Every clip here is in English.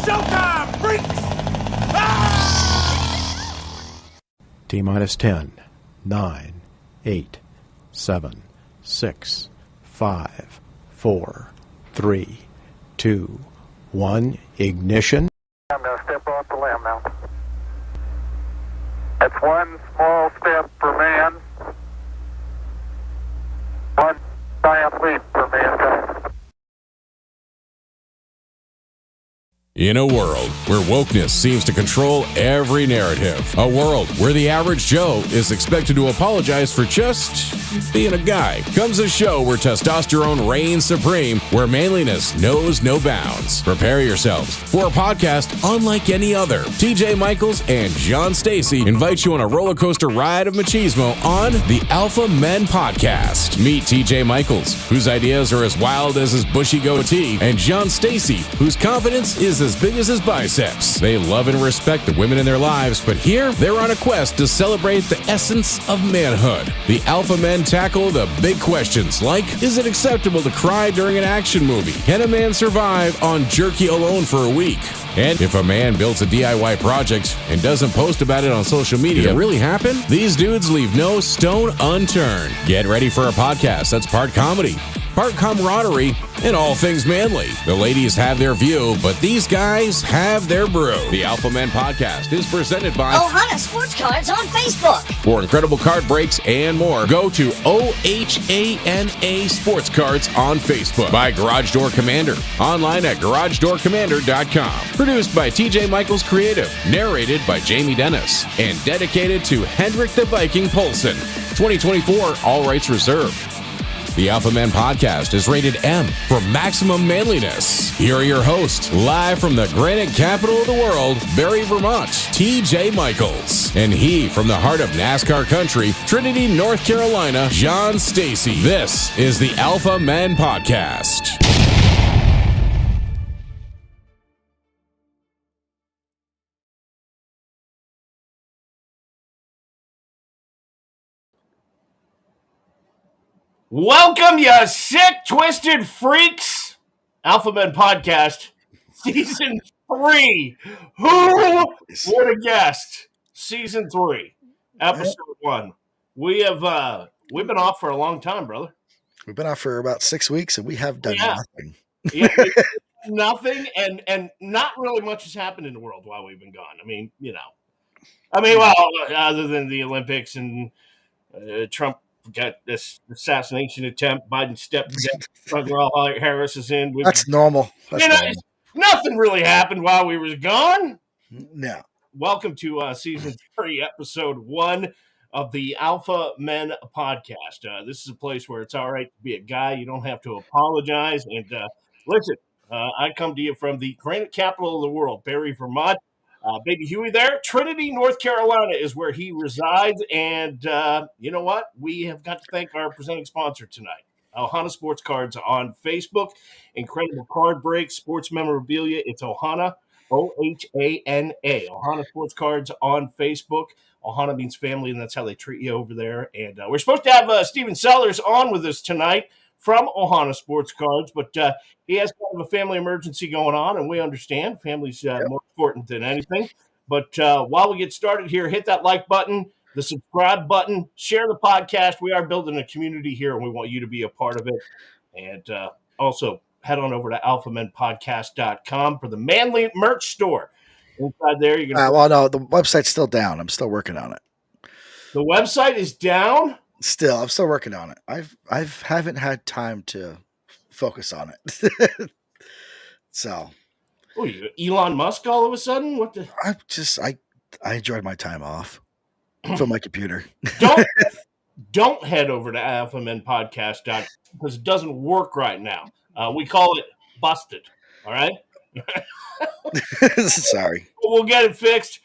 showtime, freaks! T-minus 10, 9, 8, 7, 6, 5, 4, 3, 2, 1, ignition. I'm going to step off the limb now. That's one small step for man, one giant leap for mankind. In a world where wokeness seems to control every narrative, a world where the average Joe is expected to apologize for just being a guy, comes a show where testosterone reigns supreme, where manliness knows no bounds. Prepare yourselves for a podcast unlike any other. TJ Michaels and John Stacy invite you on a roller coaster ride of machismo on the Alpha Men Podcast. Meet TJ Michaels, whose ideas are as wild as his bushy goatee, and John Stacy, whose confidence is as big as his biceps. They love and respect the women in their lives, but here they're on a quest to celebrate the essence of manhood. The Alpha Men tackle the big questions like, is it acceptable to cry during an action movie? Can a man survive on jerky alone for a week? And if a man builds a DIY project and doesn't post about it on social media, did it really happen? These dudes leave no stone unturned. Get ready for a podcast that's part comedy, part camaraderie, and all things manly. The ladies have their view, but these guys have their brew. The Alpha Men Podcast is presented by Ohana Sports Cards on Facebook. For incredible card breaks and more, go to OHANA Sports Cards on Facebook. By Garage Door Commander, online at garagedoorcommander.com. Produced by TJ Michaels Creative, narrated by Jamie Dennis, and dedicated to Hendrik the Viking Poulsen. 2024, all rights reserved. The Alpha Men Podcast is rated M for maximum manliness. Here are your hosts, live from the granite capital of the world, Barrie, Vermont, TJ Michaels. And he, from the heart of NASCAR country, Trinity, North Carolina, John Stacy. This is the Alpha Men Podcast. Welcome, you sick, twisted freaks. Alpha Men Podcast, Season 3. Who would have guessed? Season 3, Episode 1. We've been off for a long time, brother. We've been off for about 6 weeks, and we have done nothing. Yeah, nothing, and not really much has happened in the world while we've been gone. I mean, other than the Olympics and Trump got this assassination attempt. Biden stepped down. Harris is in. That's normal. Normal. Nothing really happened while we were gone. No. Welcome to Season 3, Episode 1 of the Alpha Men Podcast. This is a place where it's all right to be a guy. You don't have to apologize. And listen, I come to you from the granite capital of the world, Barrie, Vermont. Baby Huey there. Trinity, North Carolina is where he resides. And you know what? We have got to thank our presenting sponsor tonight, Ohana Sports Cards on Facebook. Incredible card breaks, sports memorabilia. It's Ohana, O-H-A-N-A. Ohana Sports Cards on Facebook. Ohana means family, and that's how they treat you over there. And we're supposed to have Steven Sellers on with us tonight from Ohana Sports Cards, but he has kind of a family emergency going on, and we understand family's more important than anything. But while we get started here, hit that like button, the subscribe button, share the podcast. We are building a community here, and we want you to be a part of it. And also head on over to alphamenpodcast.com for the Manly merch store. Inside there, you're going to... no, the website's still down. I'm still working on it. The website is down? Still, I'm still working on it. I haven't had time to focus on it. So, you Elon Musk all of a sudden? What the? I enjoyed my time off from my computer. Don't head over to alphamenpodcast.com because it doesn't work right now. We call it busted. All right. Sorry. We'll get it fixed.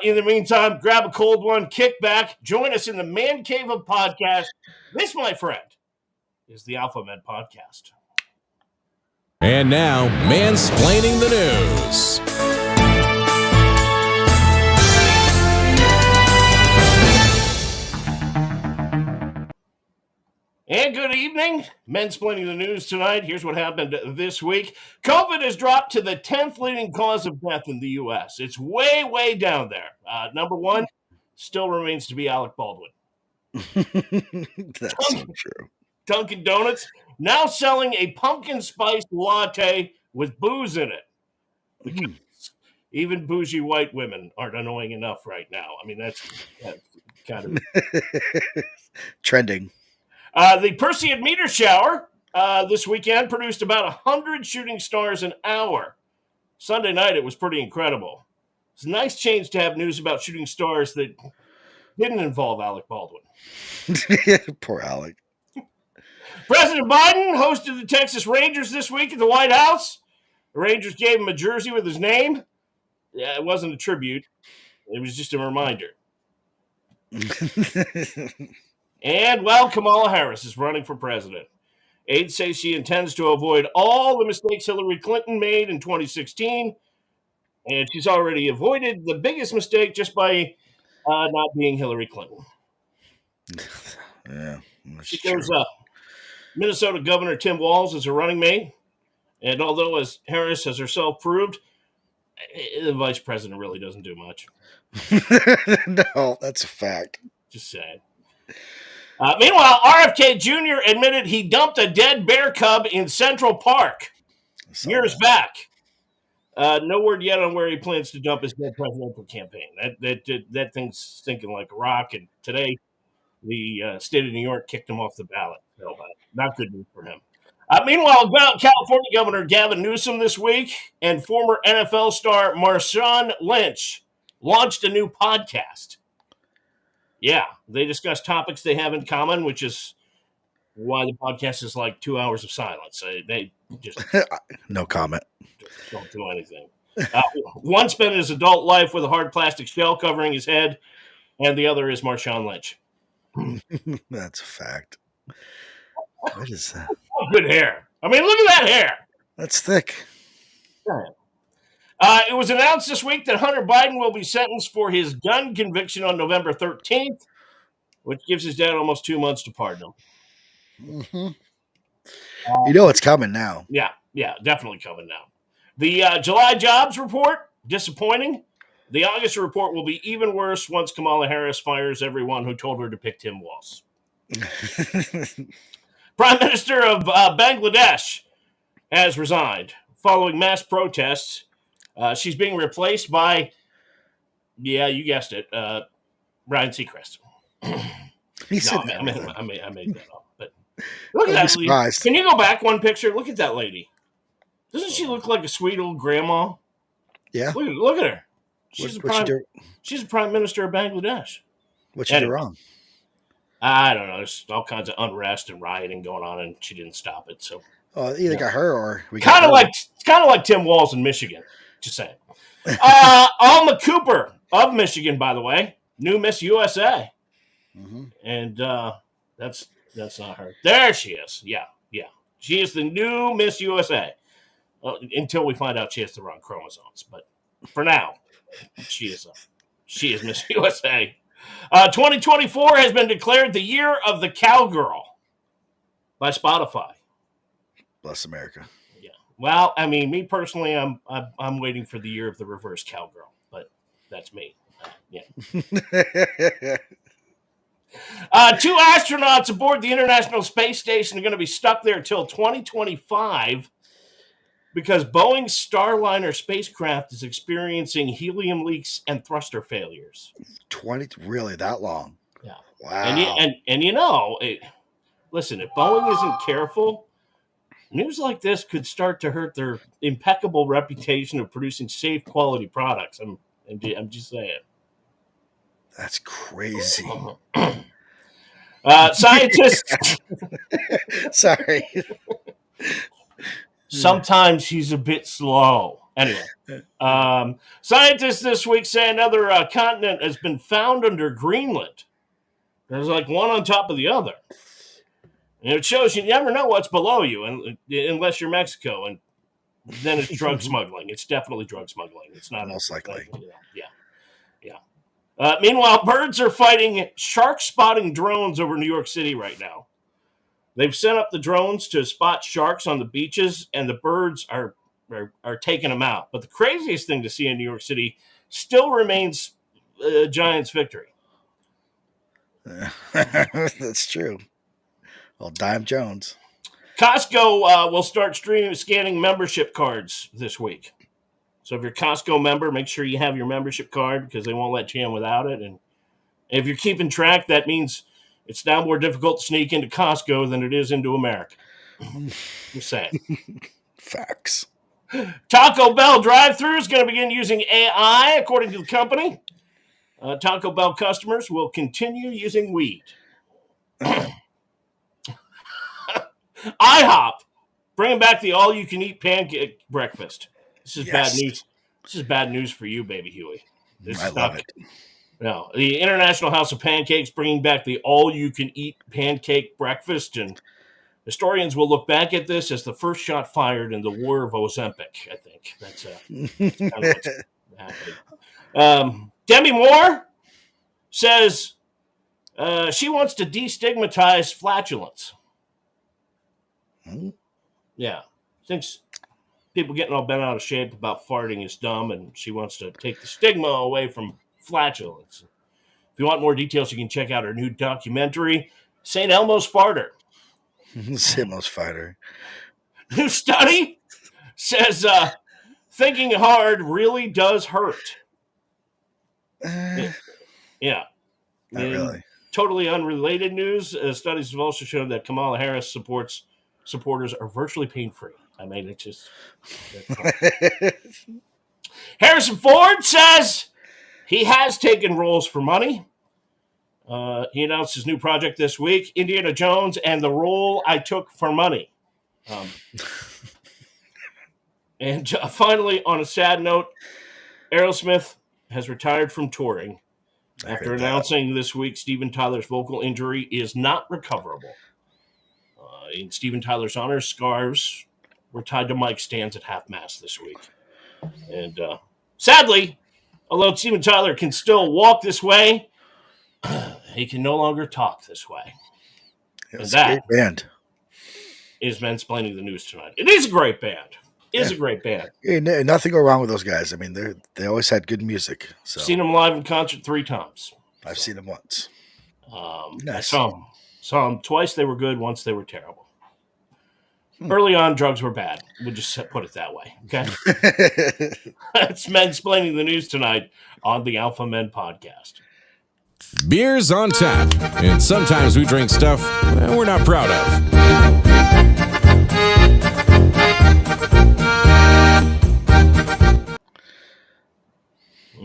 In the meantime, grab a cold one, kick back, join us in the Man Cave of Podcast. This, my friend, is the Alpha Men Podcast. And now, Mansplaining the News. And good evening. Mensplaining the news tonight. Here's what happened this week. COVID has dropped to the 10th leading cause of death in the U.S. It's way, way down there. Number one still remains to be Alec Baldwin. That's so true. Dunkin' Donuts now selling a pumpkin spice latte with booze in it. Because even bougie white women aren't annoying enough right now. I mean, that's kind of Trending. The Perseid meteor shower this weekend produced about 100 shooting stars an hour. Sunday night, it was pretty incredible. It's a nice change to have news about shooting stars that didn't involve Alec Baldwin. Poor Alec. President Biden hosted the Texas Rangers this week at the White House. The Rangers gave him a jersey with his name. Yeah, it wasn't a tribute. It was just a reminder. And, well, Kamala Harris is running for president. Aides say she intends to avoid all the mistakes Hillary Clinton made in 2016, and she's already avoided the biggest mistake just by not being Hillary Clinton. Yeah, She goes Minnesota Governor Tim Walz is her running mate, and although, as Harris has herself proved, the vice president really doesn't do much. No, that's a fact. Just saying. Meanwhile, RFK Jr. admitted he dumped a dead bear cub in Central Park years back. No word yet on where he plans to dump his dead presidential campaign. That thing's stinking like a rock, and today the state of New York kicked him off the ballot. So, not good news for him. Meanwhile, California Governor Gavin Newsom this week and former NFL star Marshawn Lynch launched a new podcast. Yeah, they discuss topics they have in common, which is why the podcast is like 2 hours of silence. They just no comment. Just don't do anything. One spent his adult life with a hard plastic shell covering his head, and the other is Marshawn Lynch. That's a fact. What is that? Oh, good hair. I mean, look at that hair. That's thick. It was announced this week that Hunter Biden will be sentenced for his gun conviction on November 13th, which gives his dad almost 2 months to pardon him. Mm-hmm. You know it's coming now. Yeah, definitely coming now. The July jobs report, disappointing. The August report will be even worse once Kamala Harris fires everyone who told her to pick Tim Walz. Prime Minister of Bangladesh has resigned following mass protests. She's being replaced by, yeah, you guessed it, Ryan Seacrest. He said I made that up. But look at that lady. Can you go back one picture? Look at that lady. Doesn't she look like a sweet old grandma? Yeah. Look at her. She's the prime minister of Bangladesh. What she did wrong? I don't know. There's all kinds of unrest and rioting going on, and she didn't stop it. So, either got her or we kind of like Tim Walz in Michigan. Just saying. Alma Cooper of Michigan, by the way, new Miss USA, and that's not her. There she is. Yeah, she is the new Miss USA. Until we find out she has the wrong chromosomes, but for now, she is Miss USA. 2024 has been declared the year of the cowgirl by Spotify. Bless America. Yeah. Well, I mean, me personally, I'm waiting for the year of the reverse cowgirl, but that's me. Yeah. 2 astronauts aboard the International Space Station are going to be stuck there till 2025 because Boeing's Starliner spacecraft is experiencing helium leaks and thruster failures. Really that long? Yeah. Wow. And you know, listen, if Boeing isn't careful, news like this could start to hurt their impeccable reputation of producing safe, quality products. I'm just saying. That's crazy. Scientists. Sorry. Sometimes he's a bit slow. Anyway, scientists this week say another continent has been found under Greenland. There's like one on top of the other. And it shows you never know what's below you unless you're Mexico. And then it's drug smuggling. It's definitely drug smuggling. It's not most likely. Meanwhile, birds are fighting shark spotting drones over New York City right now. They've sent up the drones to spot sharks on the beaches, and the birds are taking them out. But the craziest thing to see in New York City still remains Giants' victory. That's true. Well, Dime Jones. Costco will start scanning membership cards this week. So if you're a Costco member, make sure you have your membership card because they won't let you in without it. And if you're keeping track, that means it's now more difficult to sneak into Costco than it is into America. Just saying. Facts. Taco Bell drive-thru is going to begin using AI, according to the company. Taco Bell customers will continue using weed. IHOP, bringing back the all-you-can-eat pancake breakfast. This is bad news. This is bad news for you, baby Huey. I love it. No, the International House of Pancakes bringing back the all-you-can-eat pancake breakfast, and historians will look back at this as the first shot fired in the War of Ozempic. I think that's kind of what's happening. Demi Moore says she wants to destigmatize flatulence. Yeah, thinks people getting all bent out of shape about farting is dumb, and she wants to take the stigma away from flatulence. If you want more details, you can check out her new documentary, St. Elmo's Farter. St. Elmo's Farter. New study says thinking hard really does hurt. Yeah. Not really. Totally unrelated news, studies have also shown that Kamala Harris supporters are virtually pain-free. I mean, it's just... Harrison Ford says he has taken roles for money. He announced his new project this week, Indiana Jones and the Role I Took for Money. And finally, on a sad note, Aerosmith has retired from touring after announcing this week Steven Tyler's vocal injury is not recoverable. In Steven Tyler's honor, scarves were tied to mic stands at half-mast this week. And sadly, although Steven Tyler can still walk this way, he can no longer talk this way. It's a great band. Is Mansplaining the News tonight. It is a great band. It is a great band. Yeah, nothing go wrong with those guys. I mean, they always had good music. So. Seen them live in concert 3 times. I've seen them once. Nice. I saw them twice. They were good. Once they were terrible. Early on, drugs were bad. We'll just put it that way. Okay. It's Mansplaining the News tonight on the Alpha Men Podcast. Beers on tap, and sometimes we drink stuff we're not proud of.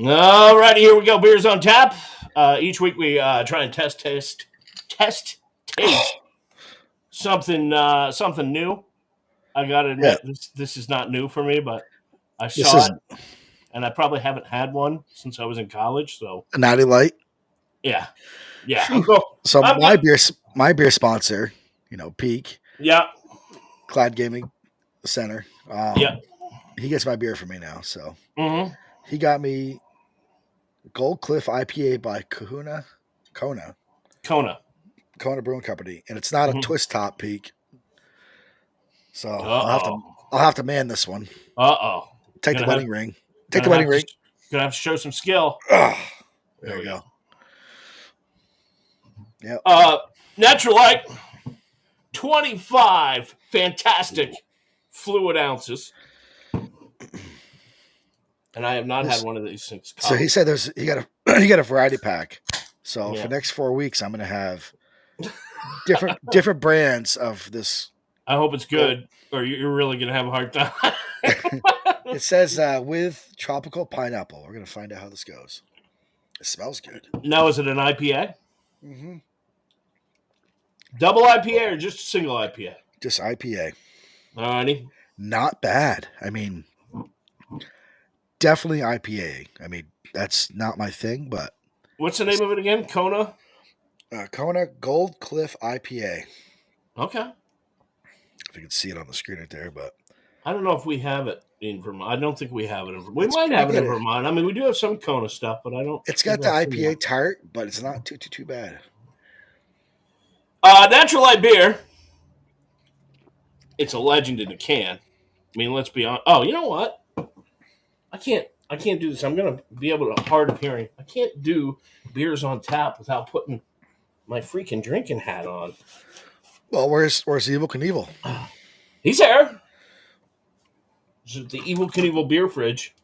All righty, here we go. Beers on tap. Each week we try and taste something new. I gotta admit, this is not new for me, but I saw it, and I probably haven't had one since I was in college. So a Natty Light. Yeah. So my beer sponsor, Peak. Yeah. Clyde Gaming Center. He gets my beer for me now. So he got me Gold Cliff IPA by Kona Brewing Company, and it's not a twist top, Peak. So I'll have to man this one. Take the wedding ring. Take the wedding ring. Gonna have to show some skill. There we go. Yeah. Natural Light, 25 fantastic fluid ounces. And I have not had one of these since college. So he said he got a variety pack. So for the next 4 weeks, I'm going to have different brands of this. I hope it's good, or you're really going to have a hard time. It says with tropical pineapple. We're going to find out how this goes. It smells good. Now, is it an IPA? Mm-hmm. Double IPA or just a single IPA? Just IPA. All righty. Not bad. I mean, definitely IPA. I mean, that's not my thing, but. What's the name of it again? Kona? Kona Gold Cliff IPA. Okay. If you can see it on the screen right there, but. I don't know if we have it in Vermont. I don't think we have it in Vermont. We might have it in Vermont. I mean, we do have some Kona stuff, but I don't. It's got the IPA tart, but it's not too bad. Natural Light beer it's a legend in a can. I mean, let's be honest. Oh, you know what? I can't do this. I'm gonna be able to hard of hearing. I can't do beers on tap without putting my freaking drinking hat on. Well, where's Evil Knievel? He's there. This is the Evil Knievel beer fridge.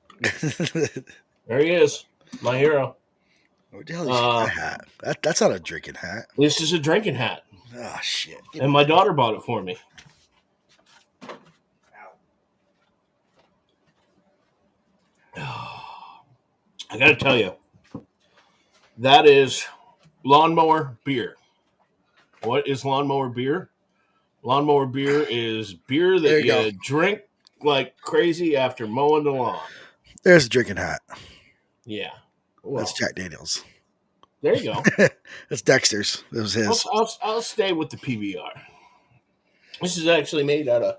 There he is, my hero. What the hell is that hat? That's not a drinking hat. This is a drinking hat. Oh shit! And my daughter bought it for me. I got to tell you, that is lawnmower beer. What is lawnmower beer? Lawnmower beer is beer that you drink like crazy after mowing the lawn. There's a drinking hat. Yeah. Well, that's Jack Daniels. There you go. That's Dexter's. It was his. I'll stay with the PBR. This is actually made out of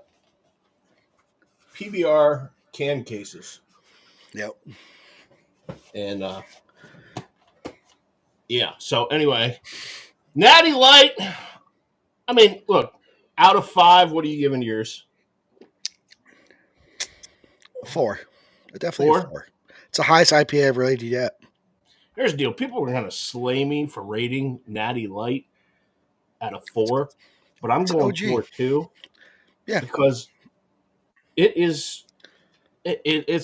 PBR can cases. Yep. And yeah. So anyway, Natty Light. I mean, look, out of 5, what are you giving yours? 4. Definitely 4. It's the highest IPA I've rated yet. Here's the deal. People are going to slay me for rating Natty Light at a 4, but I'm going for 2. Yeah. Because it's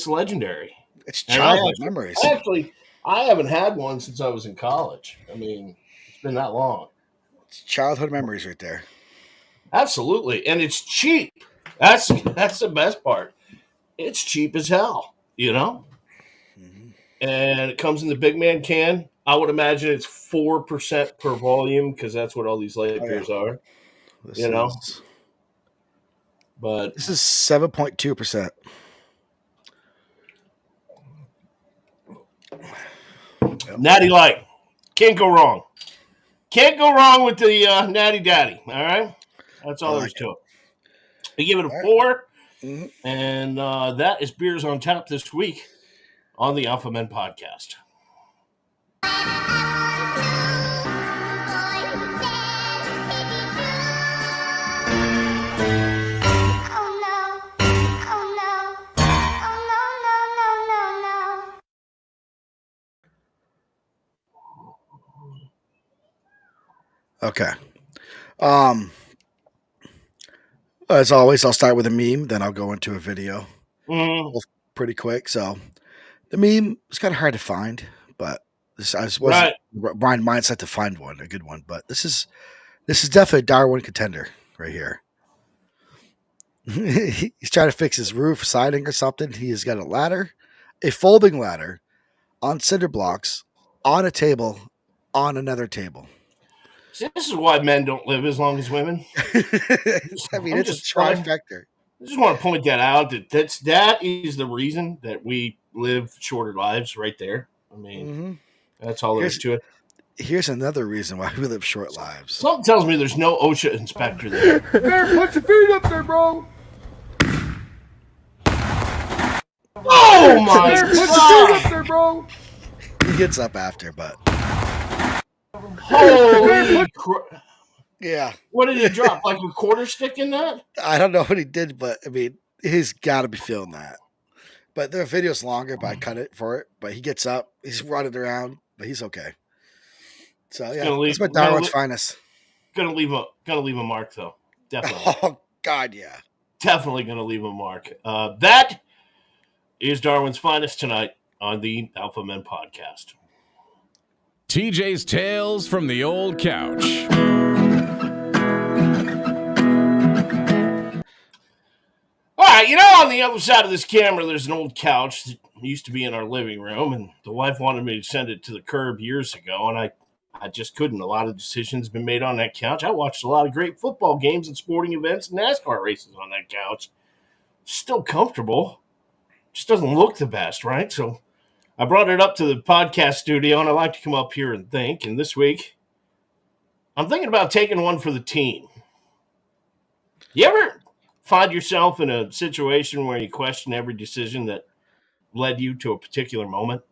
legendary. It's childhood memories. I haven't had one since I was in college. I mean, it's been that long. It's childhood memories right there. Absolutely. And it's cheap. That's the best part. It's cheap as hell, you know? Mm-hmm. And it comes in the big man can. I would imagine it's 4% per volume because that's what all these light beers are. But this is 7.2%. Natty Light. Can't go wrong. Can't go wrong with the Natty Daddy. All right? That's all there's to it. We give it a 4. Mm-hmm. And that is Beers on Tap this week on the Alpha Men Podcast. Okay. As always, I'll start with a meme, then I'll go into a video. Both pretty quick. So the meme is kind of hard to find, but I wasn't Brian mindset to find one, a good one. But this is definitely a Darwin contender right here. He's trying to fix his roof siding or something. He has got a ladder, a folding ladder on cinder blocks on a table on another table. See, this is why men don't live as long as women. I mean, it's a trifecta. I just want to point that out. That is the reason that we live shorter lives right there. I mean, that's all there is to it. Here's another reason why we live short lives. Something tells me there's no OSHA inspector there. There, put your feet up there, bro. Oh, my God. Put your feet up there, bro. He gets up after, but... Holy crap. Yeah. What did he drop? Like a quarter stick in that? I don't know what he did, but I mean, he's got to be feeling that. But the video's longer, but I cut it for it. But he gets up, he's running around, but he's okay. So yeah, that's what Darwin's finest. Gonna leave a mark though. Definitely. Oh God, yeah. Definitely gonna leave a mark. That is Darwin's finest tonight on the Alpha Men Podcast. TJ's Tales from the Old Couch. All right, on the other side of this camera, there's an old couch that used to be in our living room, and the wife wanted me to send it to the curb years ago, and I just couldn't. A lot of decisions been made on that couch. I watched a lot of great football games and sporting events and NASCAR races on that couch. Still comfortable. Just doesn't look the best, right? So I brought it up to the podcast studio, and I like to come up here and think. And this week, I'm thinking about taking one for the team. You ever find yourself in a situation where you question every decision that led you to a particular moment?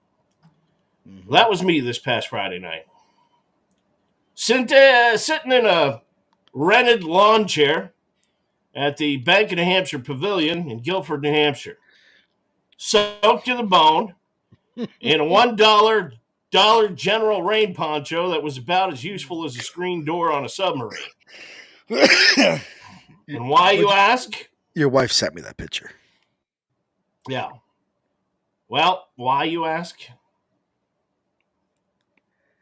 Mm-hmm. Well, that was me this past Friday night. Sitting in a rented lawn chair at the Bank of New Hampshire Pavilion in Guilford, New Hampshire. Soaked to the bone in a $1 General Rain poncho that was about as useful as a screen door on a submarine. And why, you ask? Your wife sent me that picture. Yeah. Well, why, you ask?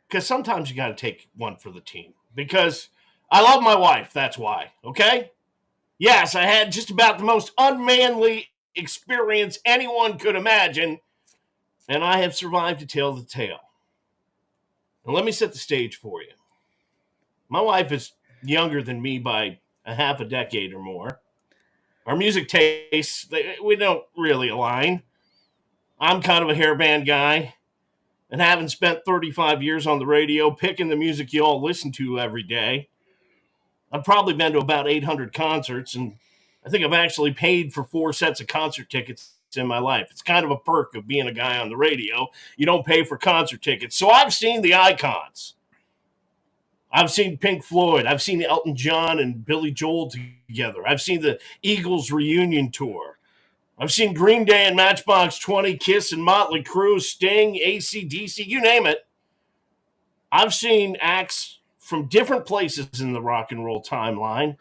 Because sometimes you got to take one for the team. Because I love my wife, that's why, okay? Yes, I had just about the most unmanly experience anyone could imagine, and I have survived to tell the tale. And let me set the stage for you. My wife is younger than me by a half a decade or more. Our music tastes, we don't really align. I'm kind of a hairband guy, and having spent 35 years on the radio picking the music you all listen to every day, I've probably been to about 800 concerts, and I think I've actually paid for 4 sets of concert tickets in my life. It's kind of a perk of being a guy on the radio. You don't pay for concert tickets. So I've seen the icons. I've seen Pink Floyd. I've seen Elton John and Billy Joel together. I've seen the Eagles reunion tour. I've seen Green Day and Matchbox 20, Kiss and Motley Crue, Sting, AC/DC, you name it. I've seen acts from different places in the rock and roll timeline.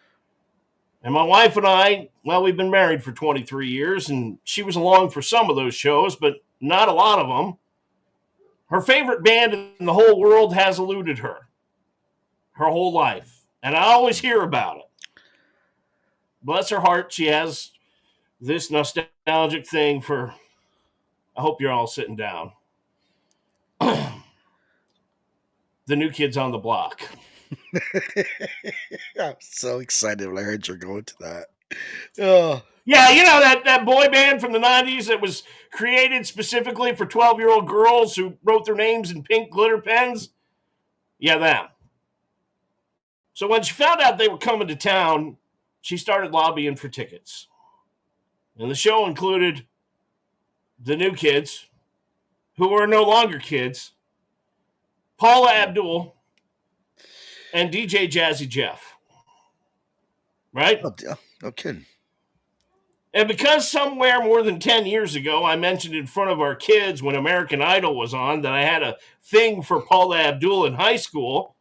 And my wife and I, well, we've been married for 23 years, and she was along for some of those shows, but not a lot of them. Her favorite band in the whole world has eluded her whole life, and I always hear about it. Bless her heart, she has this nostalgic thing for, I hope you're all sitting down, the New Kids on the Block. I'm so excited when I heard you're going to that. Oh. Yeah, you know that boy band from the 90s that was created specifically for 12-year-old girls who wrote their names in pink glitter pens? Yeah, them. So when she found out they were coming to town, she started lobbying for tickets. And the show included the New Kids, who are no longer kids, Paula Abdul, and DJ Jazzy Jeff. Right? No kidding. And because somewhere more than 10 years ago, I mentioned in front of our kids when American Idol was on that I had a thing for Paula Abdul in high school,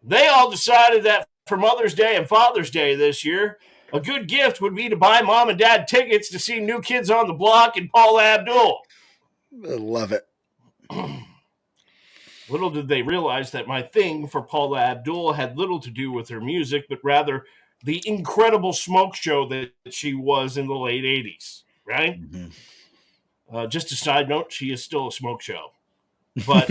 they all decided that for Mother's Day and Father's Day this year, a good gift would be to buy mom and dad tickets to see New Kids on the Block and Paula Abdul. I love it. Little did they realize that my thing for Paula Abdul had little to do with her music, but rather the incredible smoke show that she was in the late 80s, right? Mm-hmm. Just a side note, she is still a smoke show. But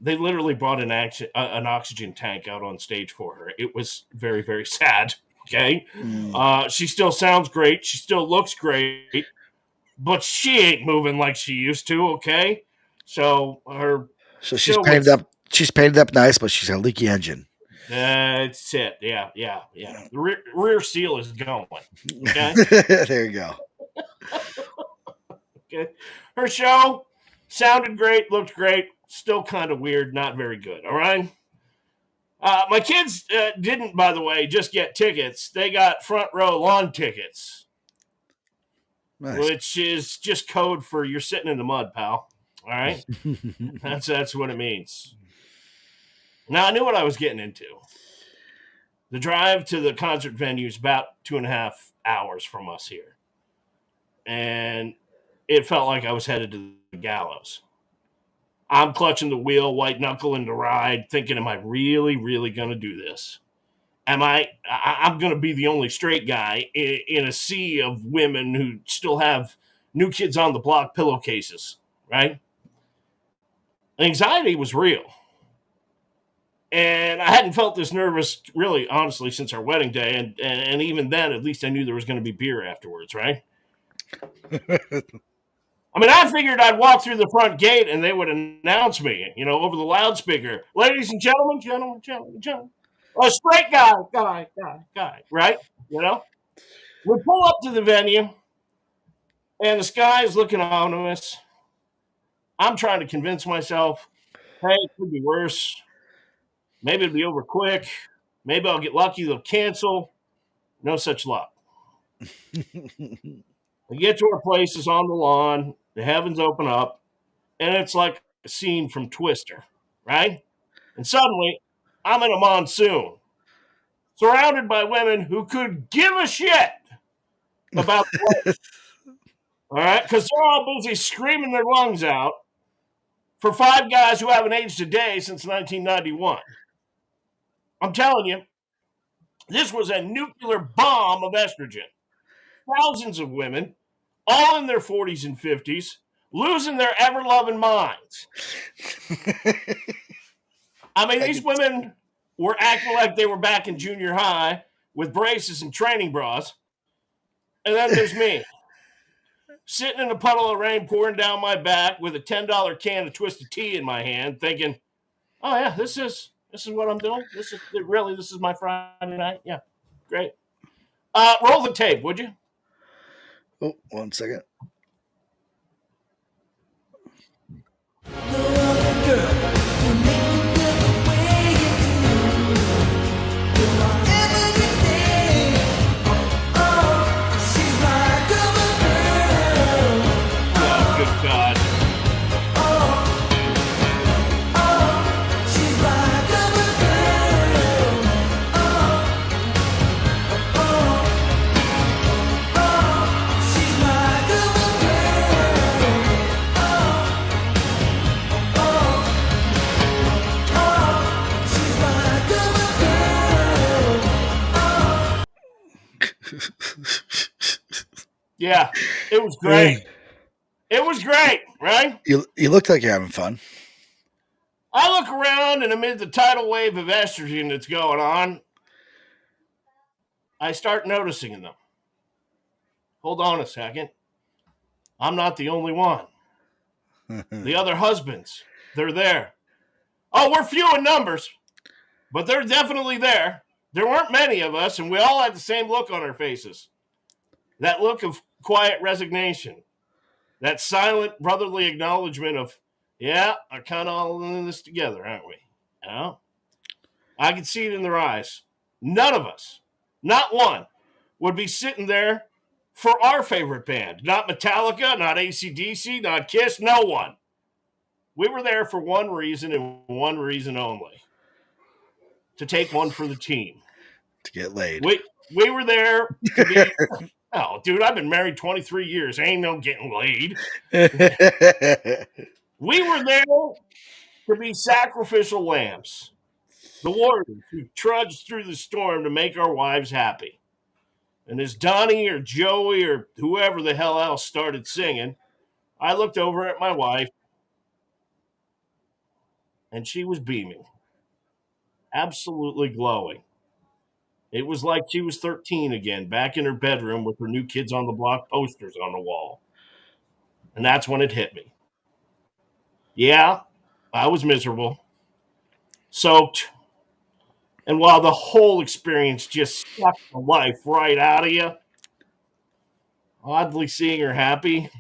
they literally brought an oxygen tank out on stage for her. It was very, very sad, okay? She still sounds great. She still looks great. But she ain't moving like she used to, okay? So she's painted up. She's painted up nice, but she's got a leaky engine. That's it. Yeah. The rear seal is going. Okay. There you go. Okay. Her show sounded great, looked great, still kind of weird, not very good. All right. My kids didn't, by the way, just get tickets. They got front row lawn tickets. Nice. Which is just code for you're sitting in the mud, pal. All right. That's what it means. Now, I knew what I was getting into. The drive to the concert venue is about 2.5 hours from us here. And it felt like I was headed to the gallows. I'm clutching the wheel, white knuckling the ride, thinking, am I really, really going to do this? I'm going to be the only straight guy in a sea of women who still have New Kids on the Block pillowcases, right? Anxiety was real. And I hadn't felt this nervous, really, honestly, since our wedding day. And even then, at least I knew there was going to be beer afterwards, right? I mean, I figured I'd walk through the front gate and they would announce me, over the loudspeaker. Ladies and gentlemen. A straight guy, right? We pull up to the venue and the sky is looking ominous. I'm trying to convince myself, hey, it could be worse. Maybe it'll be over quick. Maybe I'll get lucky. They'll cancel. No such luck. We get to our places on the lawn, the heavens open up, and it's like a scene from Twister, right? And suddenly, I'm in a monsoon, surrounded by women who could give a shit about the weather, all right? Because they're all busy screaming their lungs out for 5 guys who haven't aged a day since 1991. I'm telling you, this was a nuclear bomb of estrogen. Thousands of women, all in their 40s and 50s, losing their ever-loving minds. I mean, these women were acting like they were back in junior high with braces and training bras. And then there's me, sitting in a puddle of rain pouring down my back with a $10 can of Twisted Tea in my hand, thinking, oh, yeah, this is what I'm doing. This is my Friday night. Yeah, great. Roll the tape, would you? Oh, 1 second. Oh, good God. Yeah, it was great. It was great, right? You looked like you're having fun. I look around, and amid the tidal wave of estrogen that's going on, I start noticing them. Hold on a second. I'm not the only one. The other husbands, they're there. Oh, we're few in numbers, but they're definitely there. There weren't many of us, and we all had the same look on our faces. That look of quiet resignation. That silent brotherly acknowledgement of, yeah, we're kind of all in this together, aren't we? You know? I could see it in their eyes. None of us, not one, would be sitting there for our favorite band. Not Metallica, not AC/DC, not Kiss, no one. We were there for one reason and one reason only. To take one for the team. To get laid. We were there to be... Oh, dude, I've been married 23 years. Ain't no getting laid. We were there to be sacrificial lambs. The warriors who trudged through the storm to make our wives happy. And as Donnie or Joey or whoever the hell else started singing, I looked over at my wife, and she was beaming. Absolutely glowing. It was like she was 13 again, back in her bedroom with her New Kids on the Block posters on the wall. And that's when it hit me. Yeah, I was miserable, soaked, and while the whole experience just sucked the life right out of you, oddly seeing her happy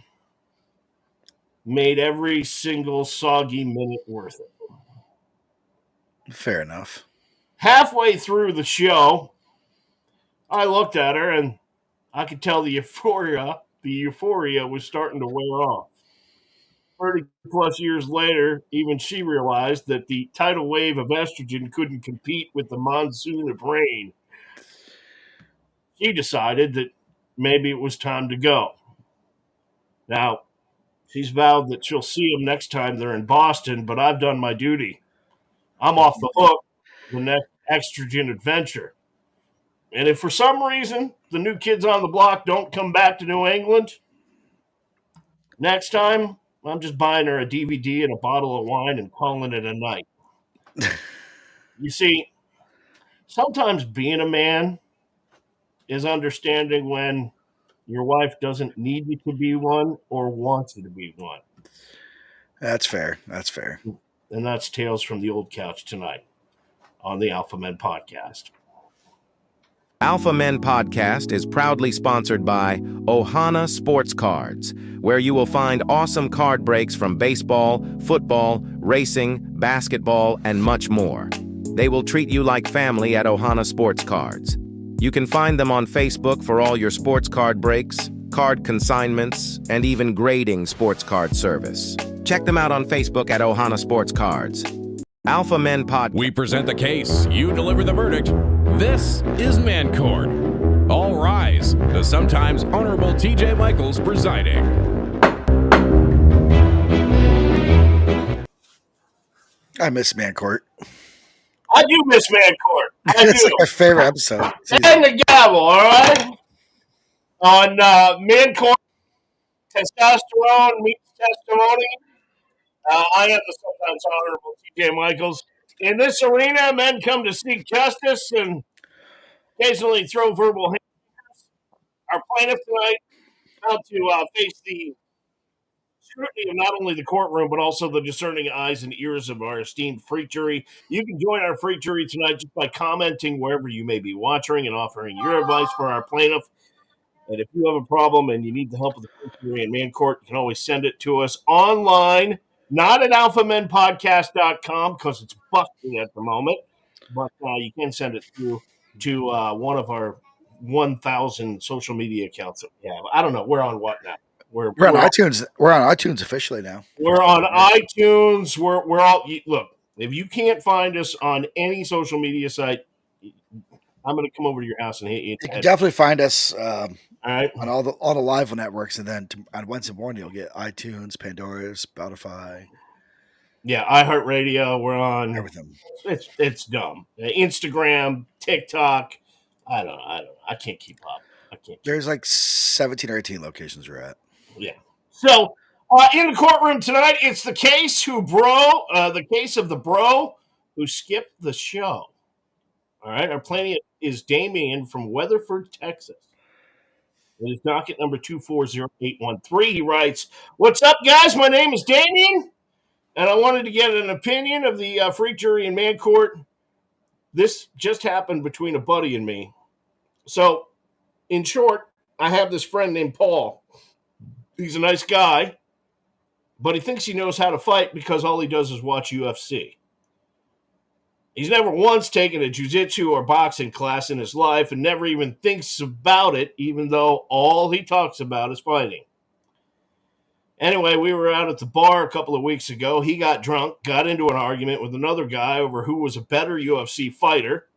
made every single soggy minute worth it. Fair enough. Halfway through the show, I looked at her and I could tell the euphoria was starting to wear off. 30 plus years later, even she realized that the tidal wave of estrogen couldn't compete with the monsoon of rain. She decided that maybe it was time to go. Now, she's vowed that she'll see them next time they're in Boston, but I've done my duty. I'm off the hook for the next estrogen adventure. And if for some reason the New Kids on the Block don't come back to New England, next time I'm just buying her a DVD and a bottle of wine and calling it a night. You see, sometimes being a man is understanding when your wife doesn't need you to be one or wants you to be one. That's fair. That's fair. And that's Tales from the Old Couch tonight on the Alpha Men Podcast. Alpha Men Podcast is proudly sponsored by Ohana Sports Cards, where you will find awesome card breaks from baseball, football, racing, basketball, and much more. They will treat you like family at Ohana Sports Cards. You can find them on Facebook for all your sports card breaks, card consignments, and even grading sports card service. Check them out on Facebook at Ohana Sports Cards. Alpha Men Pod. We present the case. You deliver the verdict. This is Man Court. All rise. The sometimes Honorable T.J. Michaels presiding. I miss Man Court. I do miss Man Court. I It's do. like my favorite episode. And the gavel, all right? On Man Court, testosterone meets testimony. I am the sometimes Honorable T.J. Michaels. In this arena, men come to seek justice and occasionally throw verbal hands. Our plaintiff tonight about to face the scrutiny of not only the courtroom, but also the discerning eyes and ears of our esteemed freak jury. You can join our freak jury tonight just by commenting wherever you may be watching and offering your advice for our plaintiff. And if you have a problem and you need the help of the freak jury and Man Court, you can always send it to us online, not at alphamenpodcast.com because it's busted at the moment, but you can send it through to one of our 1,000 social media accounts that we have. I don't know. We're on what now? We're on iTunes. We're on iTunes officially now. We're on iTunes. We're all look. If you can't find us on any social media site, I'm going to come over to your house and hit you. You can definitely find us all right on all the live networks, and then on Wednesday morning you'll get iTunes, Pandora, Spotify. Yeah, iHeartRadio. We're on everything. It's dumb. Instagram, TikTok. I don't know. I can't keep up. There's like 17 or 18 locations we're at. Yeah. So in the courtroom tonight, it's the case the case of the bro who skipped the show. All right. Our plaintiff is Damien from Weatherford, Texas. It is docket number 240-813. He writes, "What's up, guys? My name is Damien, and I wanted to get an opinion of the freak jury in Man Court. This just happened between a buddy and me. So, in short, I have this friend named Paul. He's a nice guy, but he thinks he knows how to fight because all he does is watch UFC. He's never once taken a jiu-jitsu or boxing class in his life and never even thinks about it, even though all he talks about is fighting. Anyway, we were out at the bar a couple of weeks ago. He got drunk, got into an argument with another guy over who was a better UFC fighter.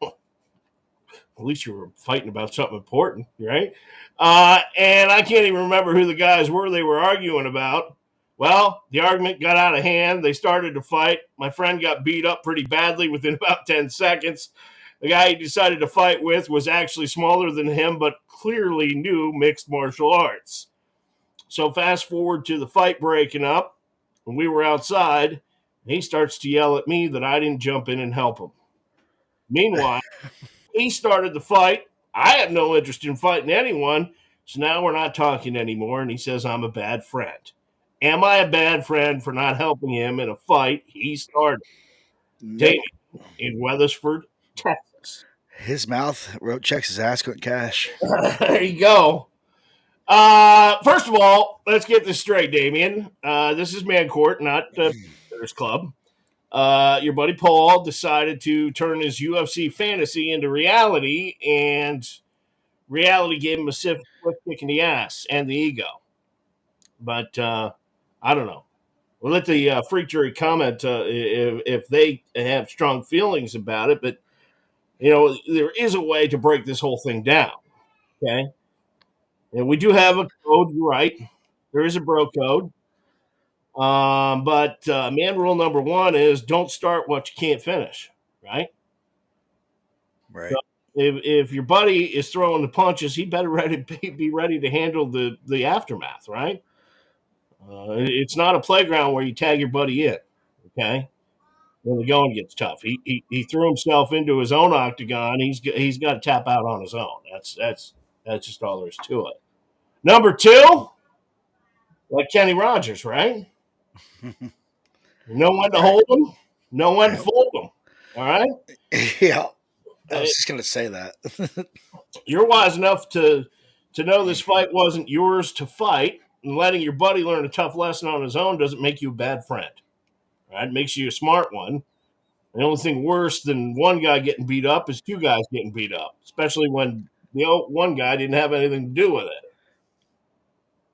At least you were fighting about something important, right? And I can't even remember who the guys were they were arguing about. Well, the argument got out of hand. They started to fight. My friend got beat up pretty badly within about 10 seconds. The guy he decided to fight with was actually smaller than him, but clearly knew mixed martial arts. So fast forward to the fight breaking up, and we were outside, and he starts to yell at me that I didn't jump in and help him. Meanwhile, he started the fight. I have no interest in fighting anyone, so now we're not talking anymore, and he says I'm a bad friend. Am I a bad friend for not helping him in a fight he started? Nope. In Weathersford, Texas. His mouth wrote checks, his ass couldn't cash. There you go. First of all, let's get this straight, Damien. This is Man Court, not Bears Club. Your buddy Paul decided to turn his UFC fantasy into reality, and reality gave him a swift kick in the ass and the ego. But I don't know. We'll let the freak jury comment if they have strong feelings about it. But, there is a way to break this whole thing down, okay? And we do have a code, you're right. There is a bro code. But man rule number one is don't start what you can't finish, right? Right. So if your buddy is throwing the punches, he better be ready to handle the aftermath, right? It's not a playground where you tag your buddy in, okay? When the going gets tough, he threw himself into his own octagon. He's got to tap out on his own. That's just all there is to it. Number two, like Kenny Rogers, right? Know when to hold them, know when to fold them. All right? Yeah. I was just going to say that. You're wise enough to know this fight wasn't yours to fight, and letting your buddy learn a tough lesson on his own doesn't make you a bad friend. Right? It makes you a smart one. The only thing worse than one guy getting beat up is two guys getting beat up, especially when the one guy didn't have anything to do with it.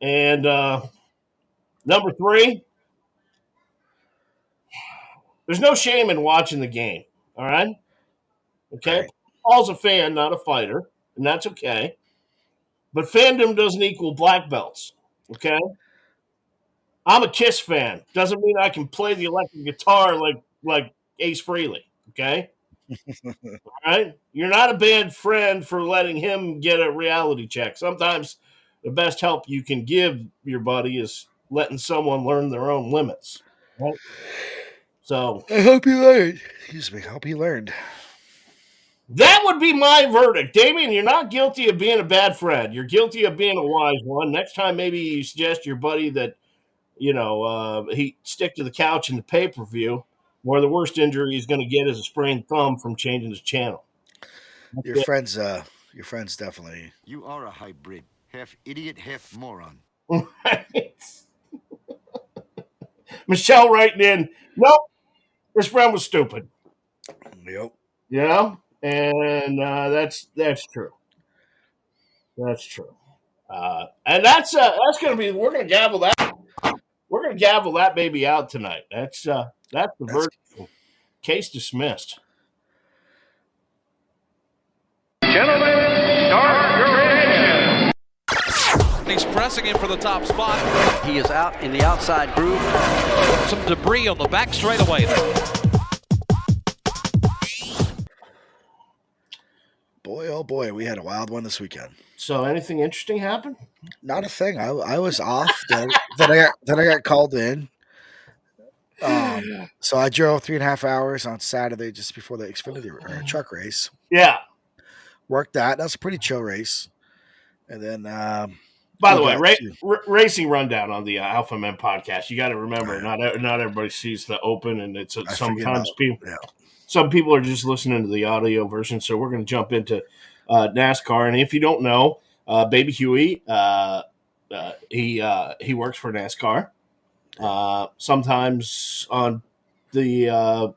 And number 3, there's no shame in watching the game. All right? Okay? Right. Paul's a fan, not a fighter, and that's okay. But fandom doesn't equal black belts. Okay? I'm a Kiss fan. Doesn't mean I can play the electric guitar like Ace Frehley. Okay? All right? You're not a bad friend for letting him get a reality check. Sometimes the best help you can give your buddy is letting someone learn their own limits. Right? So I hope you learned. Excuse me. I hope you learned. that would be my verdict. Damien, you're not guilty of being a bad friend. You're guilty of being a wise one. Next time, maybe you suggest to your buddy that, he stick to the couch in the pay-per-view, where the worst injury he's going to get is a sprained thumb from changing his channel. Your friend's definitely. You are a hybrid. Half idiot, half moron. Right. Michelle writing in, nope, this friend was stupid. Yep. And that's true. That's true. And that's going to be, we're going to gavel that baby out tonight. That's the verdict. Case dismissed. Gentlemen, start your engine. He's pressing him for the top spot. He is out in the outside groove. Some debris on the back straightaway. Boy, oh boy, we had a wild one this weekend. So, anything interesting happen? Not a thing. I was off. then I got called in. So I drove 3.5 hours on Saturday just before the Xfinity truck race. Yeah. Worked that. That was a pretty chill race. And then, by the way, racing rundown on the Alpha Men podcast. You got to remember, not everybody sees the open, and it's sometimes some people are just listening to the audio version. So we're going to jump into NASCAR. And if you don't know, Baby Huey, he works for NASCAR. Sometimes on the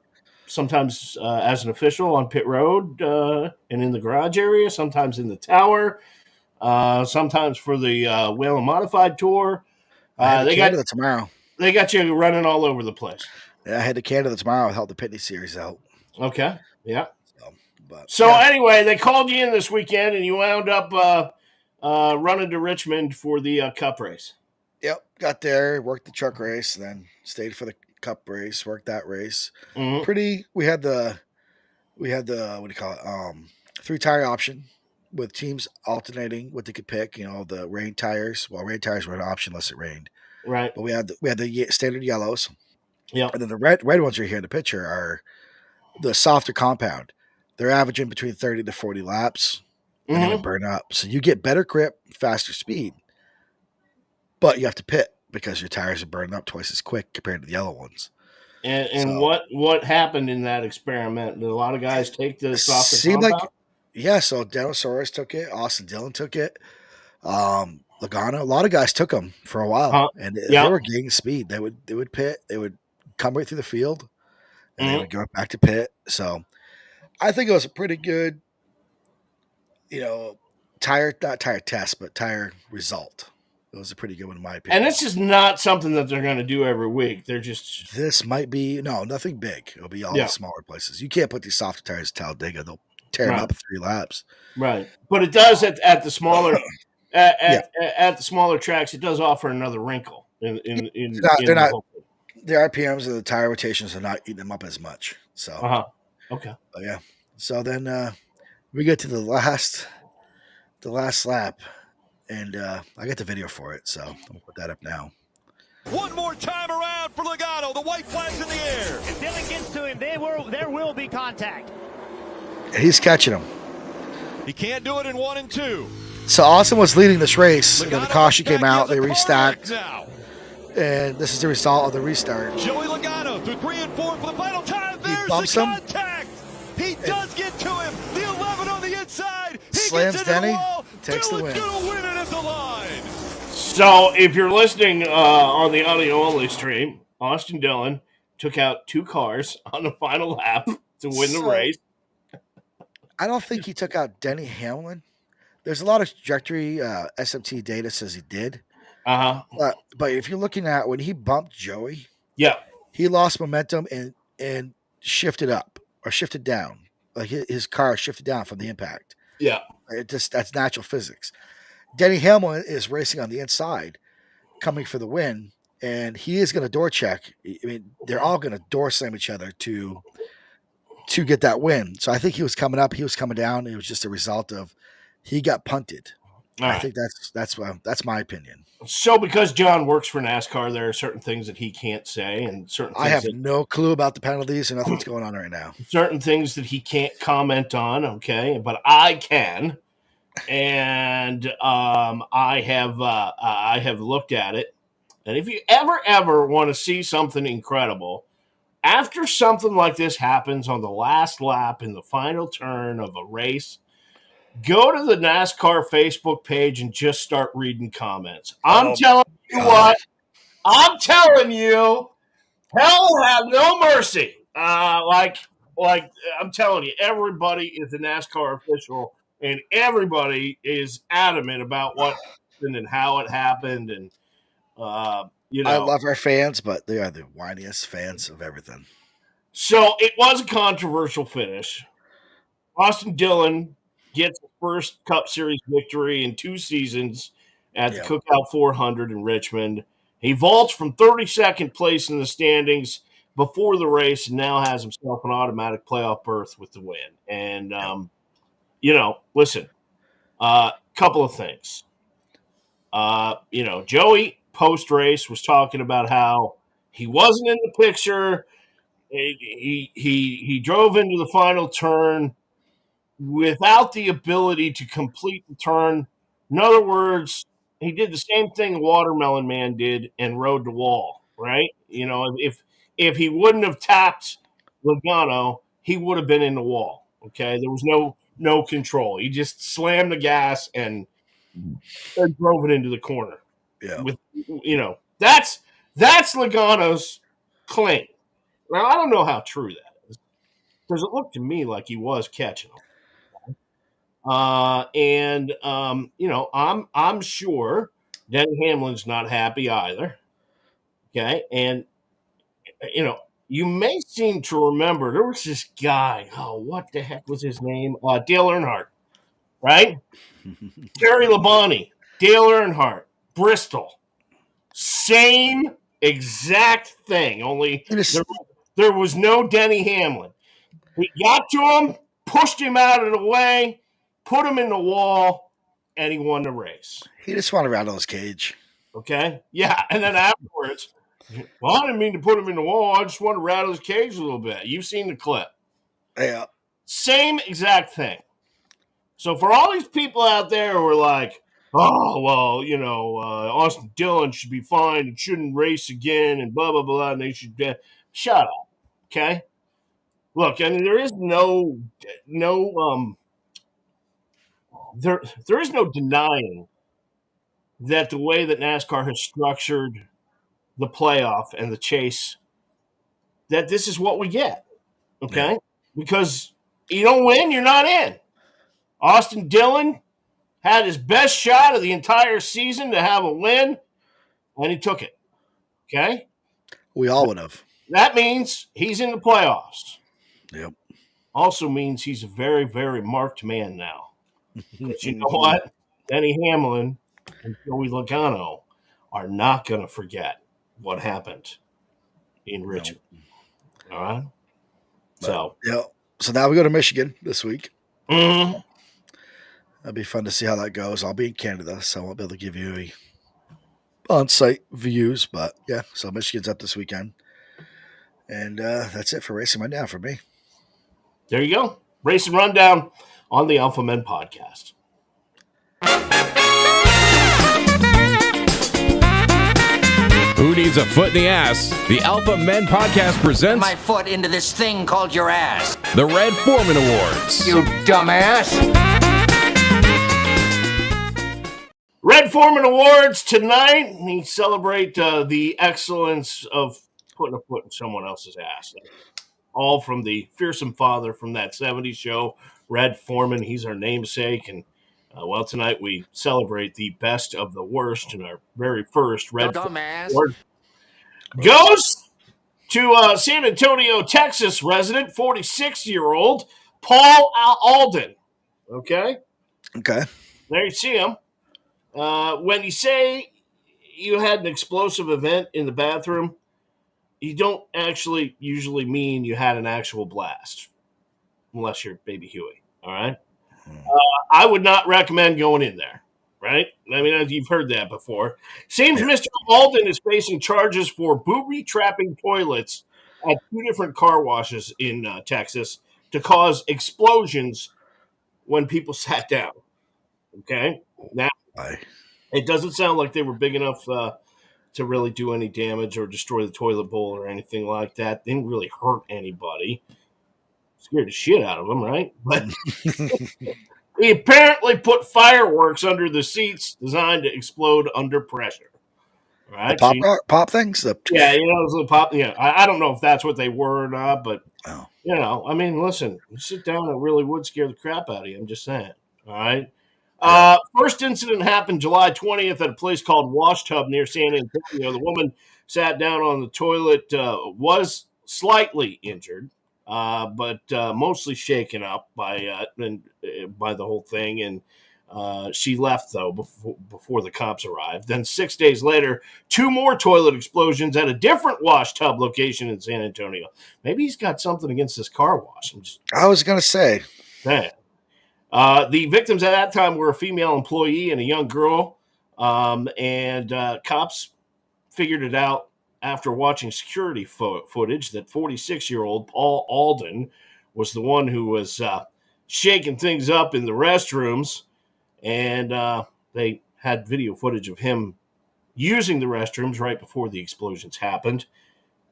sometimes as an official on pit road and in the garage area, sometimes in the tower, sometimes for the Whalen Modified Tour. They got Canada tomorrow. They got you running all over the place. Yeah, I head to Canada tomorrow. Help the Pitney Series out. Okay. Yeah. So anyway, they called you in this weekend, and you wound up running to Richmond for the Cup race. Yep, got there, worked the truck race, and then stayed for the Cup race. Worked that race. Mm-hmm. We had the what do you call it? 3-tire option with teams alternating what they could pick. The rain tires. Well, rain tires were an option unless it rained. Right. But we had the standard yellows. Yeah. And then the red ones right here in the picture are the softer compound. They're averaging between 30 to 40 laps, and they would burn up. So you get better grip, faster speed. But you have to pit because your tires are burning up twice as quick compared to the yellow ones. And what happened in that experiment? Did a lot of guys take the softer compound? So Dinosaurus took it. Austin Dillon took it. Logano. A lot of guys took them for a while. And they were gaining speed. They would pit. They would come right through the field. And they would go back to pit. So I think it was a pretty good, not tire test, but tire result. It was a pretty good one in my opinion. And this is not something that they're going to do every week. This might be nothing big. It'll be all the smaller places. You can't put these softer tires at Talladega. They'll tear them up in 3 laps. Right, but it does at the smaller at the smaller tracks. It does offer another wrinkle in the RPMs of the tire rotations are not eating them up as much. So okay, but yeah. So then we get to the last lap. And I got the video for it, so I'll put that up now. One more time around for Logano. The white flag's in the air. If Dillon gets to him, there will be contact. He's catching him. He can't do it in 1 and 2. So Austin was leading this race, and then the caution came out. They restacked. And this is the result of the restart. Joey Logano through 3 and 4 for the final time. There's the contact. He does get to him. The 11 on the inside. He slams Denny. Takes Dillon's the win. Gonna win it at the line. So if you're listening on the audio only stream, Austin Dillon took out 2 cars on the final lap to win the race. I don't think he took out Denny Hamlin. There's a lot of trajectory SMT data says he did. But if you're looking at when he bumped Joey, he lost momentum and shifted up or shifted down. Like his car shifted down from the impact. Yeah. That's natural physics. Denny Hamlin is racing on the inside, coming for the win, and he is going to door check. I mean, they're all going to door slam each other to get that win. So I think he was coming up, he was coming down. It was just a result of he got punted. I think that's my opinion. So because John works for NASCAR, there are certain things that he can't say, and certain things I have no clue about the penalties and nothing's going on right now. Certain things that he can't comment on, okay, but I can, and I have looked at it, and if you ever want to see something incredible, after something like this happens on the last lap in the final turn of a race, go to the NASCAR Facebook page and just start reading comments. I'm telling you what. I'm telling you, hell will have no mercy. Like I'm telling you, everybody is a NASCAR official, and everybody is adamant about what happened and how it happened. And I love our fans, but they are the whiniest fans of everything. So it was a controversial finish. Austin Dillon gets the first Cup Series victory in 2 seasons at the Cookout 400 in Richmond. He vaults from 32nd place in the standings before the race and now has himself an automatic playoff berth with the win. And, listen, couple of things. Joey post-race was talking about how he wasn't in the picture. He drove into the final turn without the ability to complete the turn. In other words, he did the same thing the Watermelon Man did and rode the wall, right? If he wouldn't have tapped Logano, he would have been in the wall, okay? There was no control. He just slammed the gas and drove it into the corner. Yeah. That's Logano's claim. Now, I don't know how true that is because it looked to me like he was catching them. I'm sure Denny Hamlin's not happy either. Okay. And, you may seem to remember there was this guy. Oh, what the heck was his name? Dale Earnhardt, right? Terry Labonte, Dale Earnhardt, Bristol. Same exact thing, only there was no Denny Hamlin. He got to him, pushed him out of the way, put him in the wall, and he won the race. He just wanted to rattle his cage. Okay? Yeah, and then afterwards, well, I didn't mean to put him in the wall. I just wanted to rattle his cage a little bit. You've seen the clip. Yeah. Same exact thing. So for all these people out there who are like, oh, well, Austin Dillon should be fined and shouldn't race again and blah, blah, blah, and they should shut up, okay? Look, I mean, there is there is no denying that the way that NASCAR has structured the playoff and the chase, that this is what we get, okay? Yeah. Because you don't win, you're not in. Austin Dillon had his best shot of the entire season to have a win, and he took it, okay? We all would have. That means he's in the playoffs. Yep. Also means he's a very, very marked man now. But you know what? Denny Hamlin and Joey Logano are not going to forget what happened in Richmond. No. All right? So now we go to Michigan this week. Mm-hmm. That'd be fun to see how that goes. I'll be in Canada, so I won't be able to give you a on-site views. But, yeah, so Michigan's up this weekend. And that's it for Racing Rundown for me. There you go. Racing Rundown on the Alpha Men Podcast. Who needs a foot in the ass? The Alpha Men Podcast presents my foot into this thing called your ass. The Red Foreman Awards. You dumbass. Red Foreman Awards tonight. We celebrate the excellence of putting a foot in someone else's ass. All from the fearsome father from that 70s show, Red Foreman. He's our namesake. And, well, tonight we celebrate the best of the worst. And our very first Red Foreman goes to San Antonio, Texas resident, 46-year-old Paul Alden. Okay? Okay. There you see him. When you say you had an explosive event in the bathroom, you don't actually usually mean you had an actual blast, unless you're Baby Huey, all right? I would not recommend going in there, right? I mean, you've heard that before. Seems Mr. Alden is facing charges for booby-trapping toilets at 2 different car washes in Texas to cause explosions when people sat down, okay? Now, it doesn't sound like they were big enough to really do any damage or destroy the toilet bowl or anything like that. They didn't really hurt anybody. Scared the shit out of them, right? But he apparently put fireworks under the seats designed to explode under pressure. Right? The pop things? Yeah, those little pop. Yeah, I don't know if that's what they were or not, but, I mean, listen, you sit down, it really would scare the crap out of you. I'm just saying. All right? First incident happened July 20th at a place called Wash Tub near San Antonio. The woman sat down on the toilet, was slightly injured, but mostly shaken up by the whole thing. And she left, though, before the cops arrived. Then 6 days later, 2 more toilet explosions at a different wash tub location in San Antonio. Maybe he's got something against this car wash. I was going to say. Man. The victims at that time were a female employee and a young girl, and cops figured it out after watching security footage that 46-year-old Paul Alden was the one who was shaking things up in the restrooms, and they had video footage of him using the restrooms right before the explosions happened.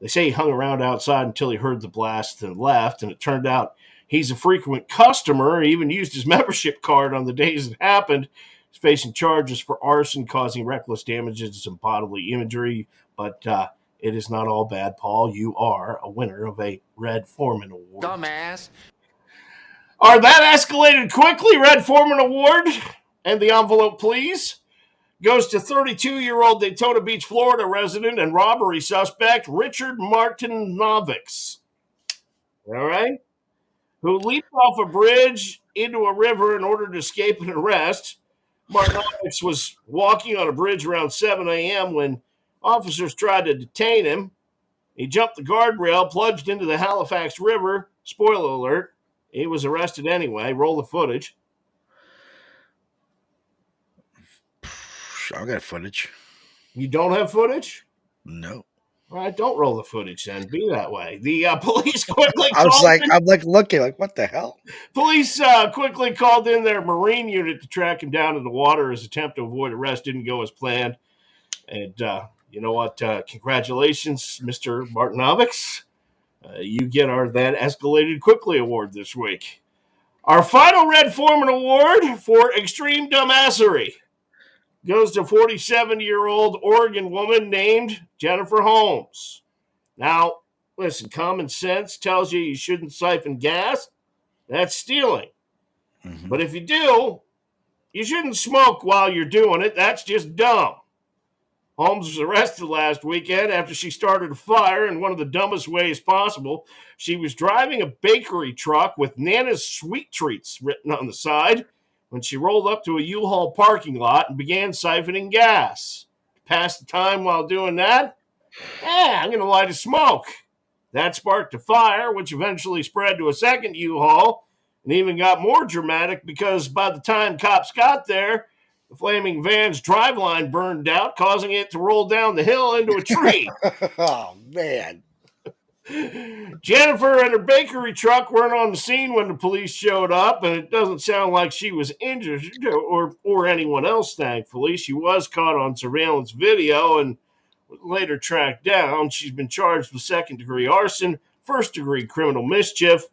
They say he hung around outside until he heard the blast and left, and it turned out he's a frequent customer. He even used his membership card on the days it happened. He's facing charges for arson, causing reckless damages and bodily injury. But it is not all bad, Paul. You are a winner of a Red Foreman Award. Dumbass. That escalated quickly. Red Foreman Award. And the envelope, please. Goes to 32-year-old Daytona Beach, Florida resident and robbery suspect Richard Martinovix. All right? Who leaped off a bridge into a river in order to escape an arrest. Martinovix was walking on a bridge around 7 a.m. when officers tried to detain him. He jumped the guardrail, plunged into the Halifax River. Spoiler alert, he was arrested anyway. Roll the footage. I got footage. You don't have footage? No. All right, don't roll the footage then. Be that way. The police quickly I'm looking like, what the hell? Police quickly called in their Marine unit to track him down in the water. His attempt to avoid arrest didn't go as planned. And you know what? Congratulations, Mr. Martinovix. You get our That Escalated Quickly Award this week. Our final Red Foreman Award for extreme dumbassery goes to 47-year-old Oregon woman named Jennifer Holmes. Now, listen, common sense tells you shouldn't siphon gas. That's stealing. Mm-hmm. But if you do, you shouldn't smoke while you're doing it. That's just dumb. Holmes was arrested last weekend after she started a fire in one of the dumbest ways possible. She was driving a bakery truck with Nana's Sweet Treats written on the side when she rolled up to a U-Haul parking lot and began siphoning gas. To pass the time while doing that, I'm going to light a smoke. That sparked a fire, which eventually spread to a second U-Haul and even got more dramatic because by the time cops got there, the flaming van's driveline burned out, causing it to roll down the hill into a tree. Oh, man. Jennifer and her bakery truck weren't on the scene when the police showed up, and it doesn't sound like she was injured or anyone else, thankfully. She was caught on surveillance video and later tracked down. She's been charged with second-degree arson, first-degree criminal mischief,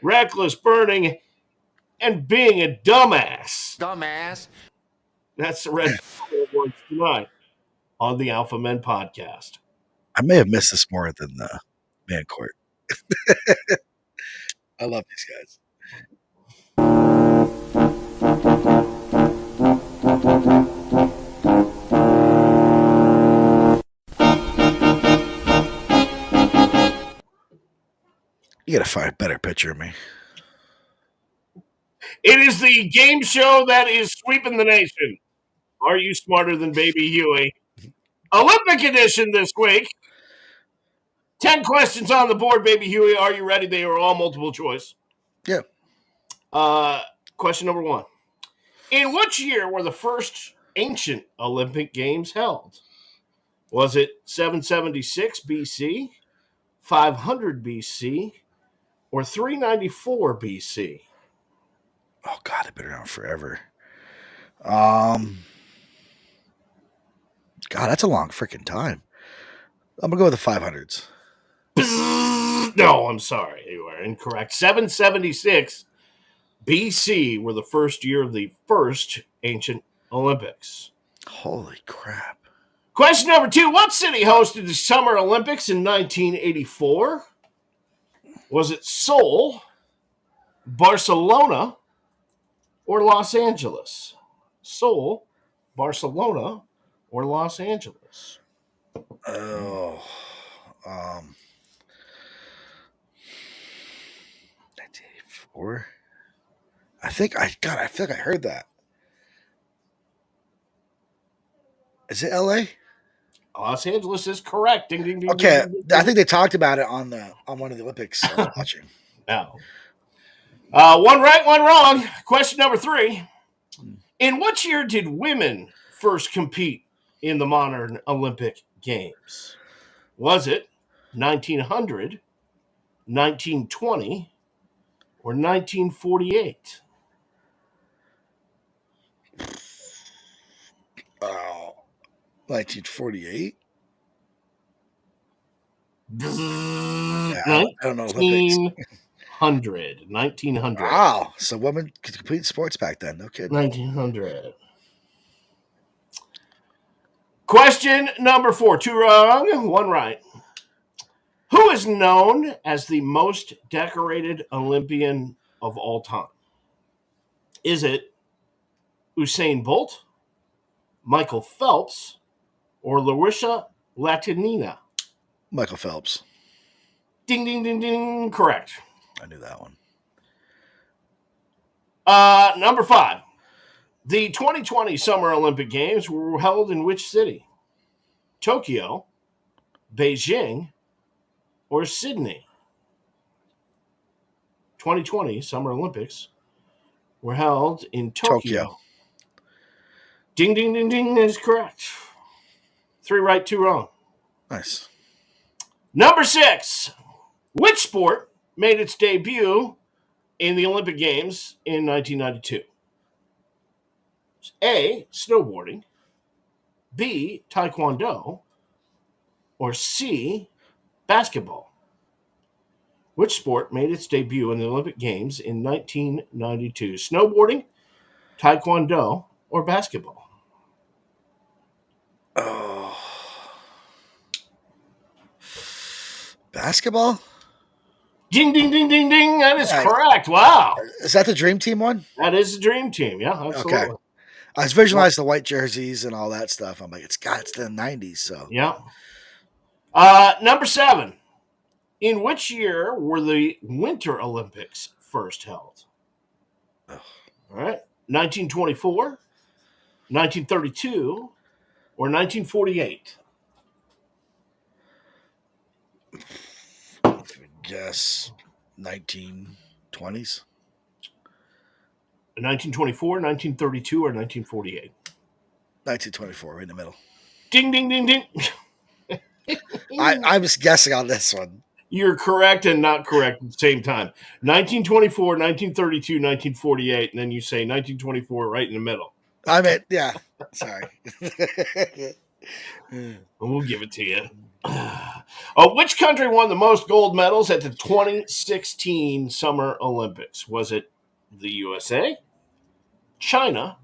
reckless burning, and being a dumbass. Dumbass. That's the Red Awards tonight on the Alpha Men Podcast. I may have missed this more than the man court. I love these guys. You gotta find a better picture of me. It is the game show that is sweeping the nation. Are you smarter than Baby Huey? Olympic edition this week. 10 questions on the board, Baby Huey. Are you ready? They are all multiple choice. Yeah. Question number 1. In which year were the first ancient Olympic Games held? Was it 776 BC, 500 BC, or 394 BC? Oh God, they've been around forever. God, that's a long freaking time. I'm gonna go with the 500s. No, I'm sorry. You are incorrect. 776 BC were the first year of the first ancient Olympics. Holy crap. Question number 2. What city hosted the Summer Olympics in 1984? Was it Seoul, Barcelona, or Los Angeles? Seoul, Barcelona, or Los Angeles? Oh. 1984. I feel like I heard that. Is it LA? Los Angeles is correct. Ding, ding, ding. Okay, ding, ding, ding. I think they talked about it on one of the Olympics I was watching. No. One right, one wrong. Question number 3. In which year did women first compete in the modern Olympic Games? Was it 1900, 1920, or 1948? Oh, 1948? Yeah, I don't know Olympics. 1900. Wow. So women could compete sports back then. No kidding. 1900. Question number 4. 2 wrong, 1 right. Who is known as the most decorated Olympian of all time? Is it Usain Bolt, Michael Phelps, or Larissa Latinina? Michael Phelps. Ding, ding, ding, ding. Correct. I knew that one. Number 5. The 2020 Summer Olympic Games were held in which city? Tokyo, Beijing, or Sydney? 2020 Summer Olympics were held in Tokyo. Ding, ding, ding, ding. That is correct. 3 right, 2 wrong. Nice. Number 6. Which sport made its debut in the Olympic Games in 1992? A, snowboarding, B, taekwondo, or C, basketball? Which sport made its debut in the Olympic Games in 1992? Snowboarding, taekwondo, or basketball? Oh. Basketball? Ding, ding, ding, ding, ding. That is correct. Wow. Is that the Dream Team one? That is the Dream Team. Yeah, absolutely. Okay. I was visualizing the white jerseys and all that stuff. I'm like, it's the 90s. So yeah. Number 7. In which year were the Winter Olympics first held? All right. 1924, 1932, or 1948? Guess 1920s. 1924, 1932, or 1948? 1924, right in the middle. Ding, ding, ding, ding. I was guessing on this one. You're correct and not correct at the same time. 1924, 1932, 1948, and then you say 1924 right in the middle. I meant, yeah. Sorry. We'll give it to you. Which country won the most gold medals at the 2016 Summer Olympics? Was it the USA, China,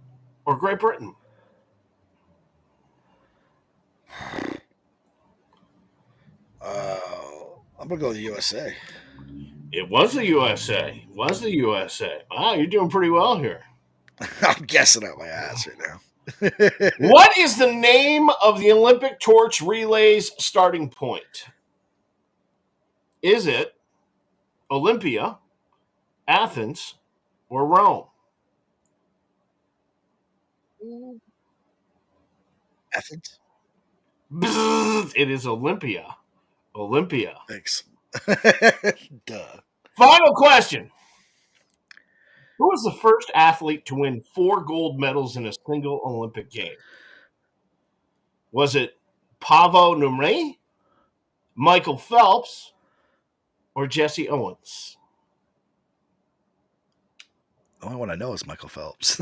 or Great Britain? I'm gonna go with the USA. It was the USA. Was the USA. Wow, you're doing pretty well here. I'm guessing out my ass right now. What is the name of the Olympic torch relays starting point? Is it Olympia, Athens, or Rome? Athens. Bzzz, it is Olympia. Olympia. Thanks. Duh. Final question. Who was the first athlete to win 4 gold medals in a single Olympic game? Was it Paavo Nurmi, Michael Phelps, or Jesse Owens? The only one I know is Michael Phelps.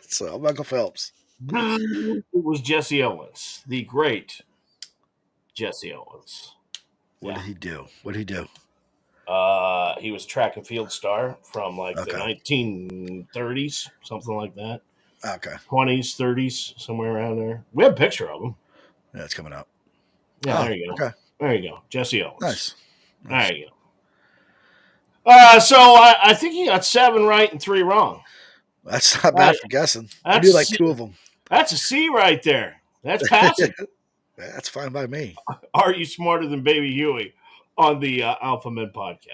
So Michael Phelps. It was Jesse Owens, the great Jesse Owens. What did he do? What did he do? He was track and field star from the 1930s, something like that. Okay. 20s, 30s, somewhere around there. We have a picture of him. Yeah, it's coming up. Yeah, there you go. Okay. There you go. Jesse Owens. Nice. There you go. So I think he got 7 right and 3 wrong. That's not bad for guessing. I do like 2 of them. That's a C right there. That's passing. That's fine by me. Are you smarter than Baby Huey on the Alpha Men podcast?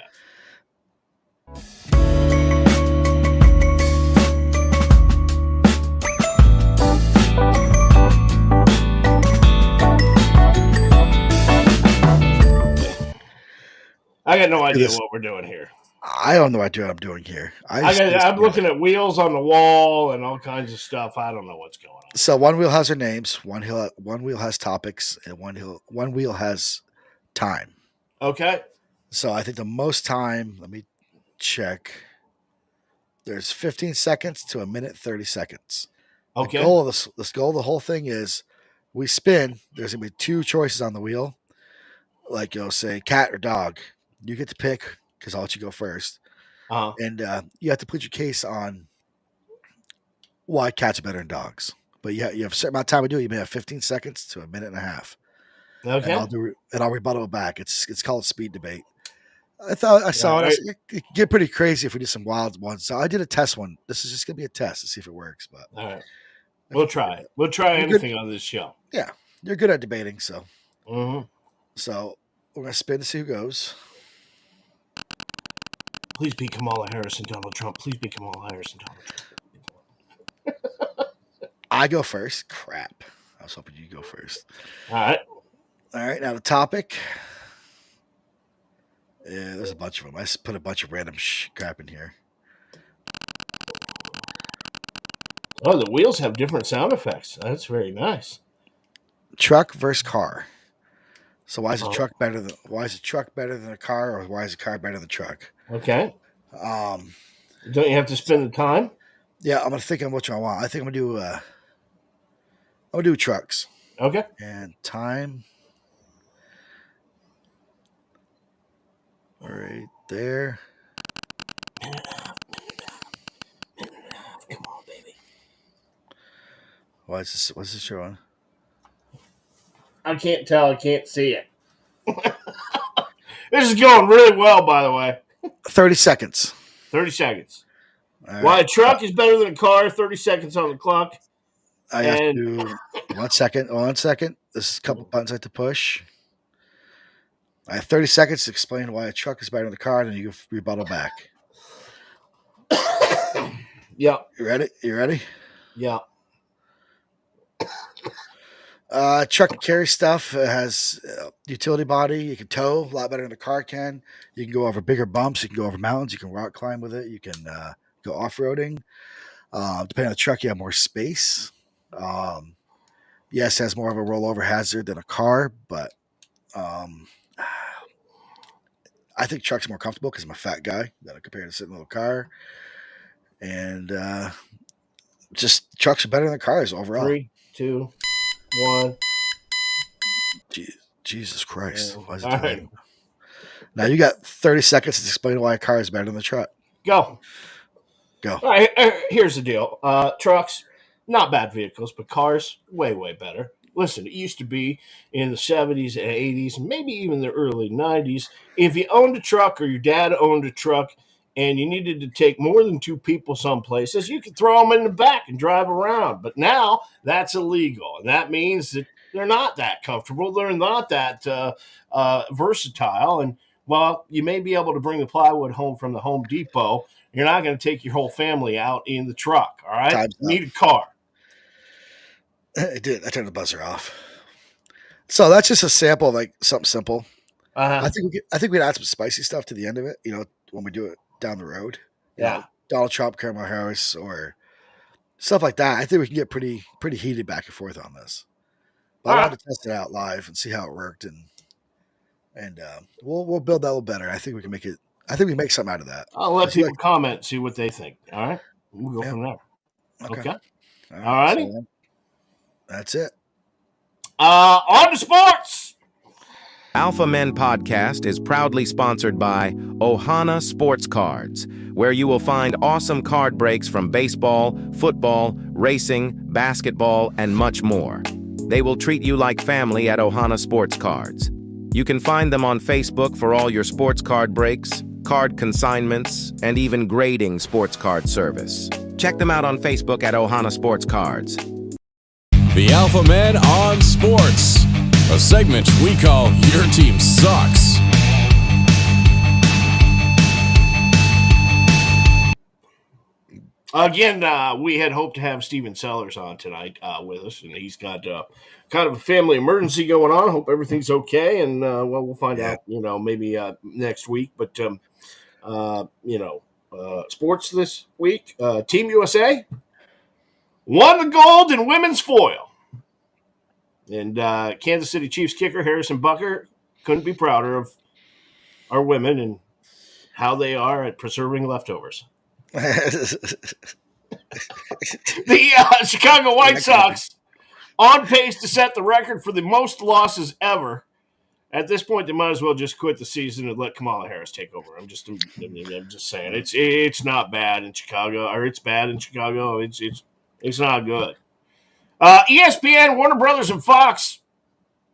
I got no idea what we're doing here. I don't know what I'm doing here. I'm looking at wheels on the wall and all kinds of stuff. I don't know what's going on. So one wheel has their names, one wheel has topics, and one wheel has time. Okay. So I think the most time, let me check. There's 15 seconds to a minute 30 seconds. Okay. The goal of the whole thing is we spin. There's gonna be 2 choices on the wheel. Like you'll say cat or dog. You get to pick because I'll let you go first. And you have to put your case on why cats are better than dogs. But you have a certain amount of time to do it. You may have 15 seconds to a minute and a half. Okay. And I'll rebuttal it back. It's called speed debate. I saw it. It could get pretty crazy if we did some wild ones. So I did a test one. This is just gonna be a test to see if it works. But all right, we'll try it. We'll try anything on this show. Yeah, you're good at debating. So, mm-hmm. So we're gonna spin to see who goes. Please be Kamala Harris and Donald Trump. Please be Kamala Harris and Donald Trump. I go first. Crap. I was hoping you go first. All right. Now the topic. Yeah, there's a bunch of them. I just put a bunch of random crap in here. Oh, the wheels have different sound effects. That's very nice. Truck versus car. So why is a truck better than a car, or why is a car better than a truck? Okay. Don't you have to spend the time? Yeah, I'm gonna think on which one I want. I think I'm gonna do trucks. Okay. And time. Right there. Minute and a half. Come on, baby. What's this showing? I can't tell. I can't see it. This is going really well, by the way. 30 seconds. 30 seconds. All Why right. a truck is better than a car, 30 seconds on the clock. I have to 1 second. 1 second. This is a couple buttons I have to push. I have 30 seconds to explain why a truck is better than a car, and then you rebuttal back. Yeah. You ready? Yeah. Truck can carry stuff. It has utility body. You can tow a lot better than a car can. You can go over bigger bumps. You can go over mountains. You can rock climb with it. You can go off-roading. Depending on the truck, you have more space. Yes, it has more of a rollover hazard than a car, but I think truck's more comfortable because I'm a fat guy compared to sitting in a little car. And just trucks are better than cars overall. 3, 2, 1. Jesus Christ. Why is it All doing right. Now you got 30 seconds to explain why a car is better than a truck. Go. All right, here's the deal. Trucks, not bad vehicles, but cars, way, way better. listen, it used to be in the 70s and 80s, maybe even the early 90s. If you owned a truck or your dad owned a truck and you needed to take more than 2 people some places, you could throw them in the back and drive around. But now that's illegal. And that means that they're not that comfortable. They're not that versatile. And while you may be able to bring the plywood home from the Home Depot, you're not going to take your whole family out in the truck. All right. Time's You need a car. I did. I turned the buzzer off. So that's just a sample of like something simple. I think we'd add some spicy stuff to the end of it. When we do it down the road. Donald Trump, Kamala Harris, or stuff like that. I think we can get pretty heated back and forth on this. But I wanted to test it out live and see how it worked, and we'll build that a little better. I think we can make it. I think we can make something out of that. I'll let people comment, see what they think. All right, we'll go from there. Okay. All righty. So that's it. On to sports. Alpha Men Podcast is proudly sponsored by Ohana Sports Cards, where you will find awesome card breaks from baseball, football, racing, basketball, and much more. They will treat you like family at Ohana Sports Cards. You can find them on Facebook for all your sports card breaks, card consignments, and even grading sports card service. Check them out on Facebook at Ohana Sports Cards. The Alpha Men on Sports, a segment we call Your Team Sucks. Again, we had hoped to have Steven Sellers on tonight with us, and he's got kind of a family emergency going on. Hope everything's okay, and we'll find out, maybe next week. But, sports this week, Team USA won the gold in women's foil. And Kansas City Chiefs kicker Harrison Butker couldn't be prouder of our women and how they are at preserving leftovers. The Chicago White Sox on pace to set the record for the most losses ever. At this point, they might as well just quit the season and let Kamala Harris take over. I'm just saying it's not bad in Chicago, or it's bad in Chicago. It's not good. ESPN, Warner Brothers, and Fox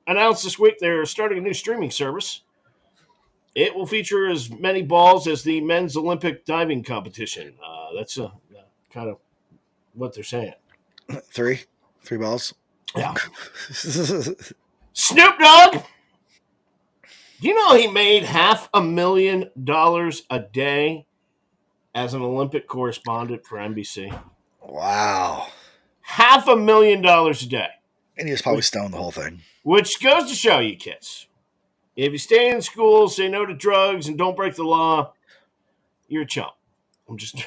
announced this week they're starting a new streaming service. It will feature as many balls as the men's Olympic diving competition. That's kind of what they're saying. 3 balls. Yeah. Snoop Dogg. Do you know he made $500,000 a day as an Olympic correspondent for NBC? Wow. $500,000 a day. And he was probably stoned the whole thing. Which goes to show you, kids, if you stay in school, say no to drugs, and don't break the law, you're a chump. I'm just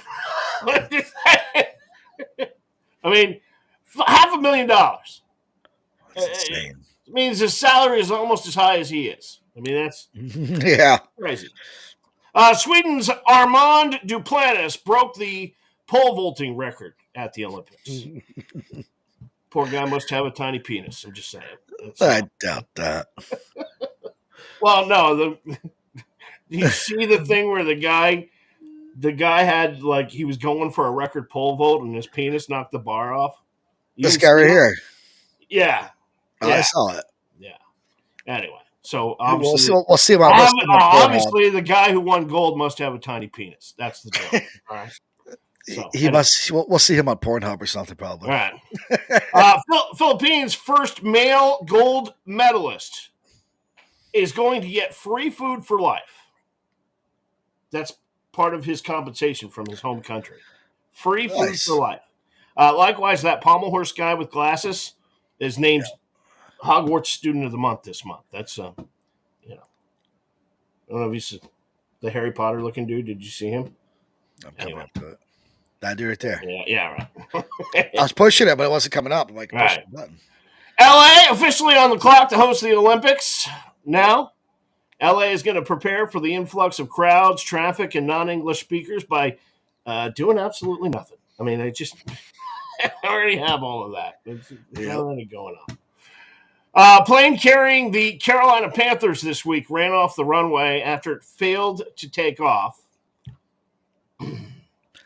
I mean, $500,000. That's insane. It means his salary is almost as high as he is. I mean, that's crazy. Sweden's Armand Duplantis broke the pole vaulting record at the Olympics. Poor guy must have a tiny penis. I'm just saying. I doubt that. Well, no. You see the thing where the guy had, like, he was going for a record pole vault and his penis knocked the bar off? This guy right here. Yeah. I saw it. Yeah. Anyway, so obviously, we'll see about obviously the guy who won gold must have a tiny penis. That's the joke. All right. So, we'll see him on Pornhub or something probably. All right. Philippines' first male gold medalist is going to get free food for life. That's part of his compensation from his home country. Free food for life. Likewise, that pommel horse guy with glasses is named Hogwarts Student of the Month this month. That's, I don't know if he's the Harry Potter looking dude. Did you see him? I'm coming up to it. That dude right there. Yeah, right. I was pushing it, but it wasn't coming up. I'm like, push the button. LA officially on the clock to host the Olympics. Now, LA is going to prepare for the influx of crowds, traffic, and non-English speakers by doing absolutely nothing. I mean, they just already have all of that. It's already going on. Plane carrying the Carolina Panthers this week ran off the runway after it failed to take off.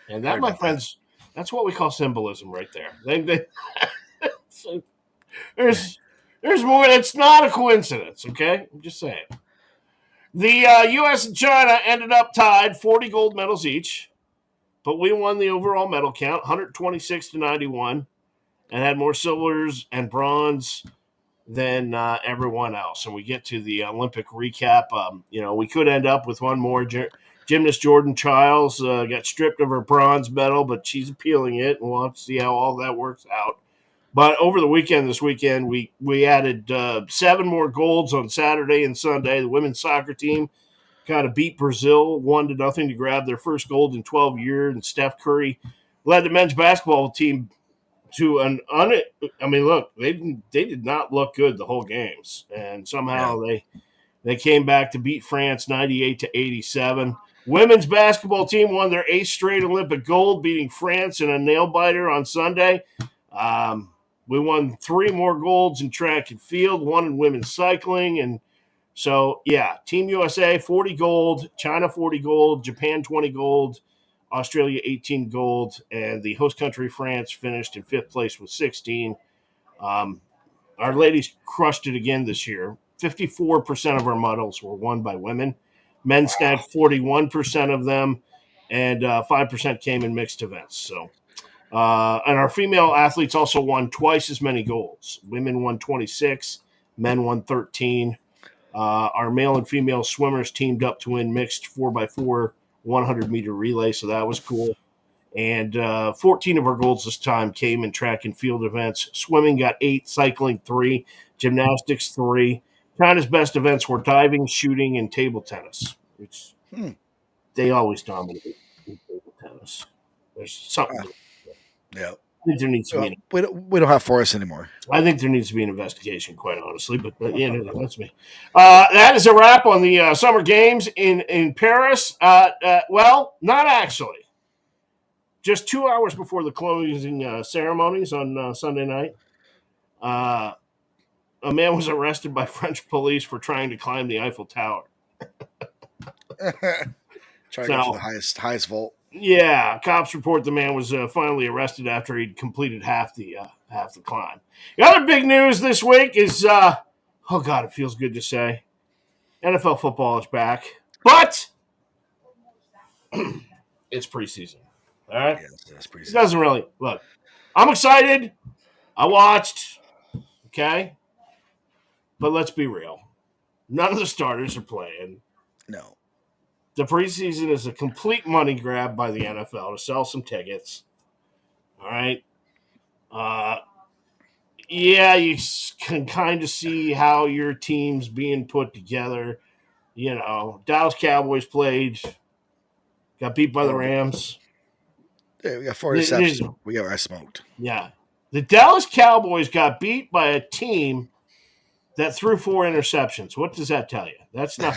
And that, my friends, that's what we call symbolism right there. So there's There's more. It's not a coincidence, okay? I'm just saying. The U.S. and China ended up tied, 40 gold medals each, but we won the overall medal count, 126 to 91, and had more silvers and bronze than everyone else. And we get to the Olympic recap. We could end up with one more. Gymnast Jordan Childs got stripped of her bronze medal, but she's appealing it, and we'll have to see how all that works out. But over this weekend, we added 7 more golds on Saturday and Sunday. The women's soccer team kind of beat Brazil 1-0 to grab their first gold in 12 years, and Steph Curry led the men's basketball team to look, they did not look good the whole games, and somehow they came back to beat France 98 to 87. Women's basketball team won their 8th straight Olympic gold, beating France in a nail biter on Sunday. We won 3 more golds in track and field, 1 in women's cycling, and so Team USA 40 gold, China 40 gold, Japan 20 gold, Australia 18 gold, and the host country France finished in 5th place with 16. Our ladies crushed it again this year. 54% of our medals were won by women. Men snagged 41% of them, and 5% came in mixed events. So, and our female athletes also won twice as many golds. Women won 26, men won 13. Our male and female swimmers teamed up to win mixed 4x4 100-meter relay, so that was cool. And 14 of our golds this time came in track and field events. Swimming got 8, cycling 3, gymnastics 3. China's best events were diving, shooting, and table tennis, which they always dominate in table tennis. There's something. Yeah. I think there needs to be. We don't have forests anymore. I think there needs to be an investigation, quite honestly. But that's me. That is a wrap on the Summer Games in Paris. Well, not actually. Just 2 hours before the closing ceremonies on Sunday night, a man was arrested by French police for trying to climb the Eiffel Tower. Trying to go for the highest vault. Yeah, cops report the man was finally arrested after he'd completed half the climb. The other big news this week is, oh God, it feels good to say, NFL football is back, but it's preseason. All right, yes, preseason. It doesn't really look. I'm excited. I watched. Okay, but let's be real. None of the starters are playing. No. The preseason is a complete money grab by the NFL to sell some tickets. All right. You can kind of see how your team's being put together. Dallas Cowboys played, got beat by the Rams. Yeah, we got 4 interceptions. We got smoked. Yeah. The Dallas Cowboys got beat by a team that threw 4 interceptions. What does that tell you? That's not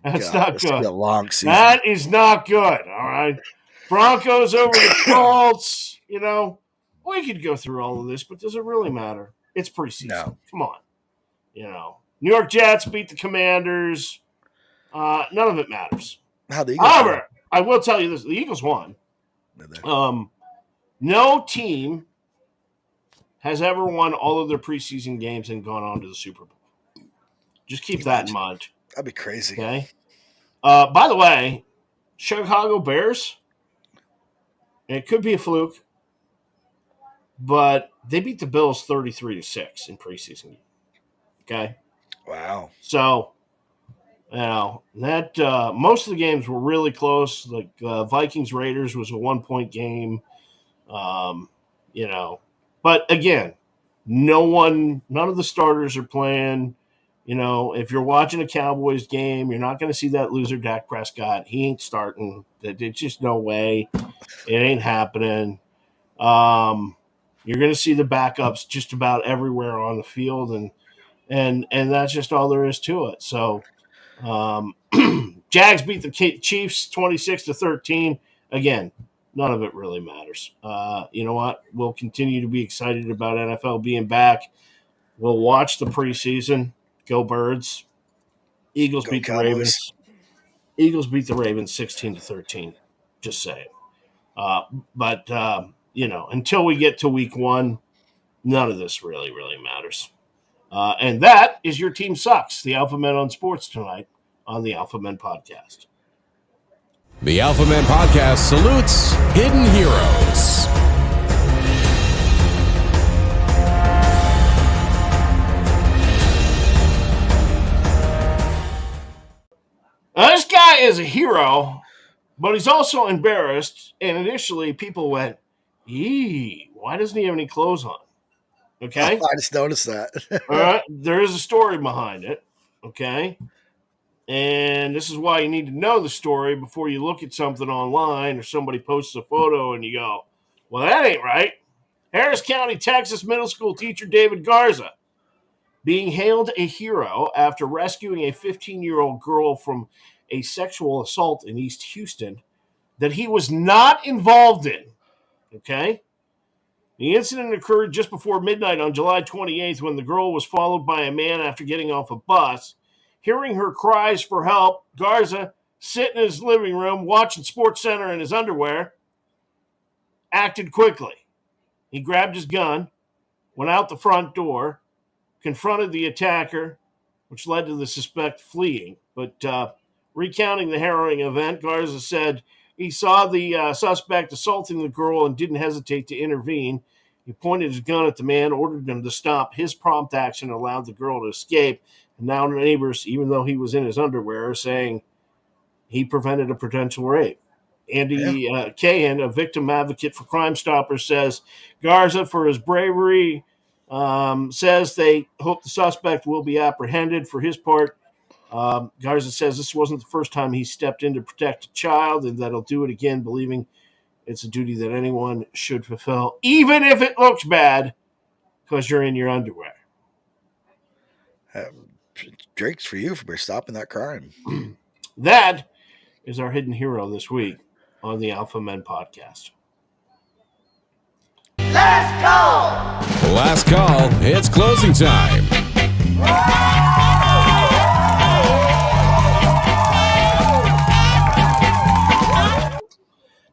that's not good. A long season. That is not good. All right. Broncos over the Colts. We could go through all of this, but does it really matter? It's preseason. No. Come on. New York Jets beat the Commanders. None of it matters. However, I will tell you this: the Eagles won. No team has ever won all of their preseason games and gone on to the Super Bowl. Just keep that in mind. That'd be crazy. Okay. By the way, Chicago Bears, and it could be a fluke, but they beat the Bills 33-6 in preseason. Okay. Wow. So, that most of the games were really close. Like Vikings Raiders was a 1-point game. But again, none of the starters are playing. If you're watching a Cowboys game, you're not going to see that loser Dak Prescott. He ain't starting. There's just no way. It ain't happening. You're going to see the backups just about everywhere on the field, and that's just all there is to it. So, Jags beat the Chiefs 26-13. Again, none of it really matters. You know what? We'll continue to be excited about NFL being back. We'll watch the preseason. Go Birds. Eagles beat the Ravens. Eagles beat the Ravens 16-13. Just saying. But until we get to week 1, none of this really matters. And that is Your Team Sucks, the Alpha Men on Sports tonight on the Alpha Men Podcast. The Alpha Men Podcast salutes Hidden Heroes. Now, this guy is a hero, but he's also embarrassed. And initially, people went, "Eee, why doesn't he have any clothes on?" Okay? I just noticed that. All right? There is a story behind it. Okay? And this is why you need to know the story before you look at something online or somebody posts a photo and you go, "Well, that ain't right." Harris County, Texas middle school teacher David Garza being hailed a hero after rescuing a 15-year-old girl from a sexual assault in East Houston that he was not involved in. Okay? The incident occurred just before midnight on July 28th when the girl was followed by a man after getting off a bus. Hearing her cries for help, Garza, sitting in his living room watching SportsCenter in his underwear, acted quickly. He grabbed his gun, went out the front door, confronted the attacker, which led to the suspect fleeing. But recounting the harrowing event, Garza said he saw the suspect assaulting the girl and didn't hesitate to intervene. He pointed his gun at the man, ordered him to stop. His prompt action allowed the girl to escape. And now neighbors, even though he was in his underwear, are saying he prevented a potential rape. Andy Cahan, a victim advocate for Crime Stoppers, says Garza, for his bravery, says they hope the suspect will be apprehended. For his part, Garza says this wasn't the first time he stepped in to protect a child and that he'll do it again, believing it's a duty that anyone should fulfill, even if it looks bad because you're in your underwear. Drake's for you for stopping that crime. That is our hidden hero this week on the Alpha Men Podcast. Last call! Last call. It's closing time.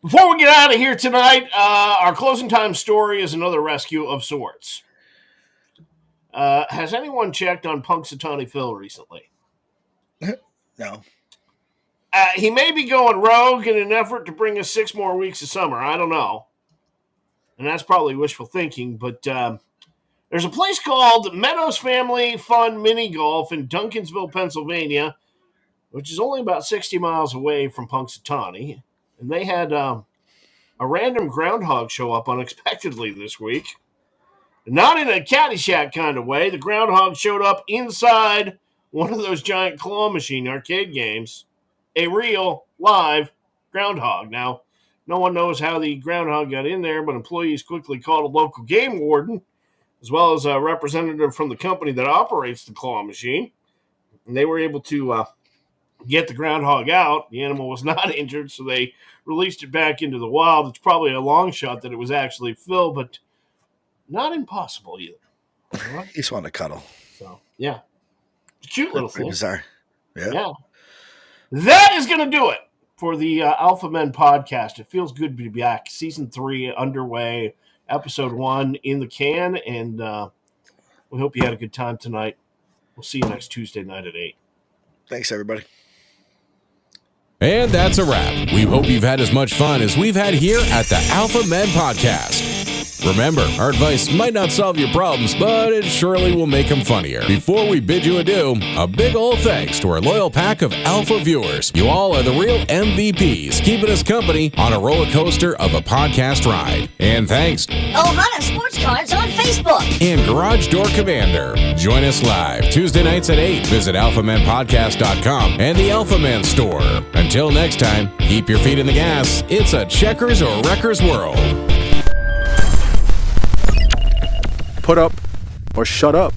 Before we get out of here tonight, our closing time story is another rescue of sorts. Has anyone checked on Punxsutawney Phil recently? No. He may be going rogue in an effort to bring us 6 more weeks of summer. I don't know. And that's probably wishful thinking, but there's a place called Meadows Family Fun Mini Golf in Duncansville, Pennsylvania, which is only about 60 miles away from Punxsutawney. And they had a random groundhog show up unexpectedly this week. Not in a Caddyshack kind of way. The groundhog showed up inside one of those giant claw machine arcade games. A real, live groundhog. Now, no one knows how the groundhog got in there, but employees quickly called a local game warden, as well as a representative from the company that operates the claw machine. And they were able to get the groundhog out. The animal was not injured, so they released it back into the wild. It's probably a long shot that it was actually Phil, but not impossible either. He just wanted to cuddle. So, yeah. It's a cute little thing. Bizarre. Yeah. That is going to do it for the Alpha Men Podcast. It feels good to be back. Season 3 underway. Episode 1 in the can. And we hope you had a good time tonight. We'll see you next Tuesday night at 8. Thanks, everybody. And that's a wrap. We hope you've had as much fun as we've had here at the Alpha Men Podcast. Remember, our advice might not solve your problems, but it surely will make them funnier. Before we bid you adieu, a big ol' thanks to our loyal pack of Alpha viewers. You all are the real MVPs, keeping us company on a roller coaster of a podcast ride. And thanks Ohana Sports Cards on Facebook and Garage Door Commander. Join us live Tuesday nights at 8. Visit alphamenpodcast.com and the Alpha Man store. Until next time, keep your feet in the gas. It's a checkers or wreckers world. Put up or shut up.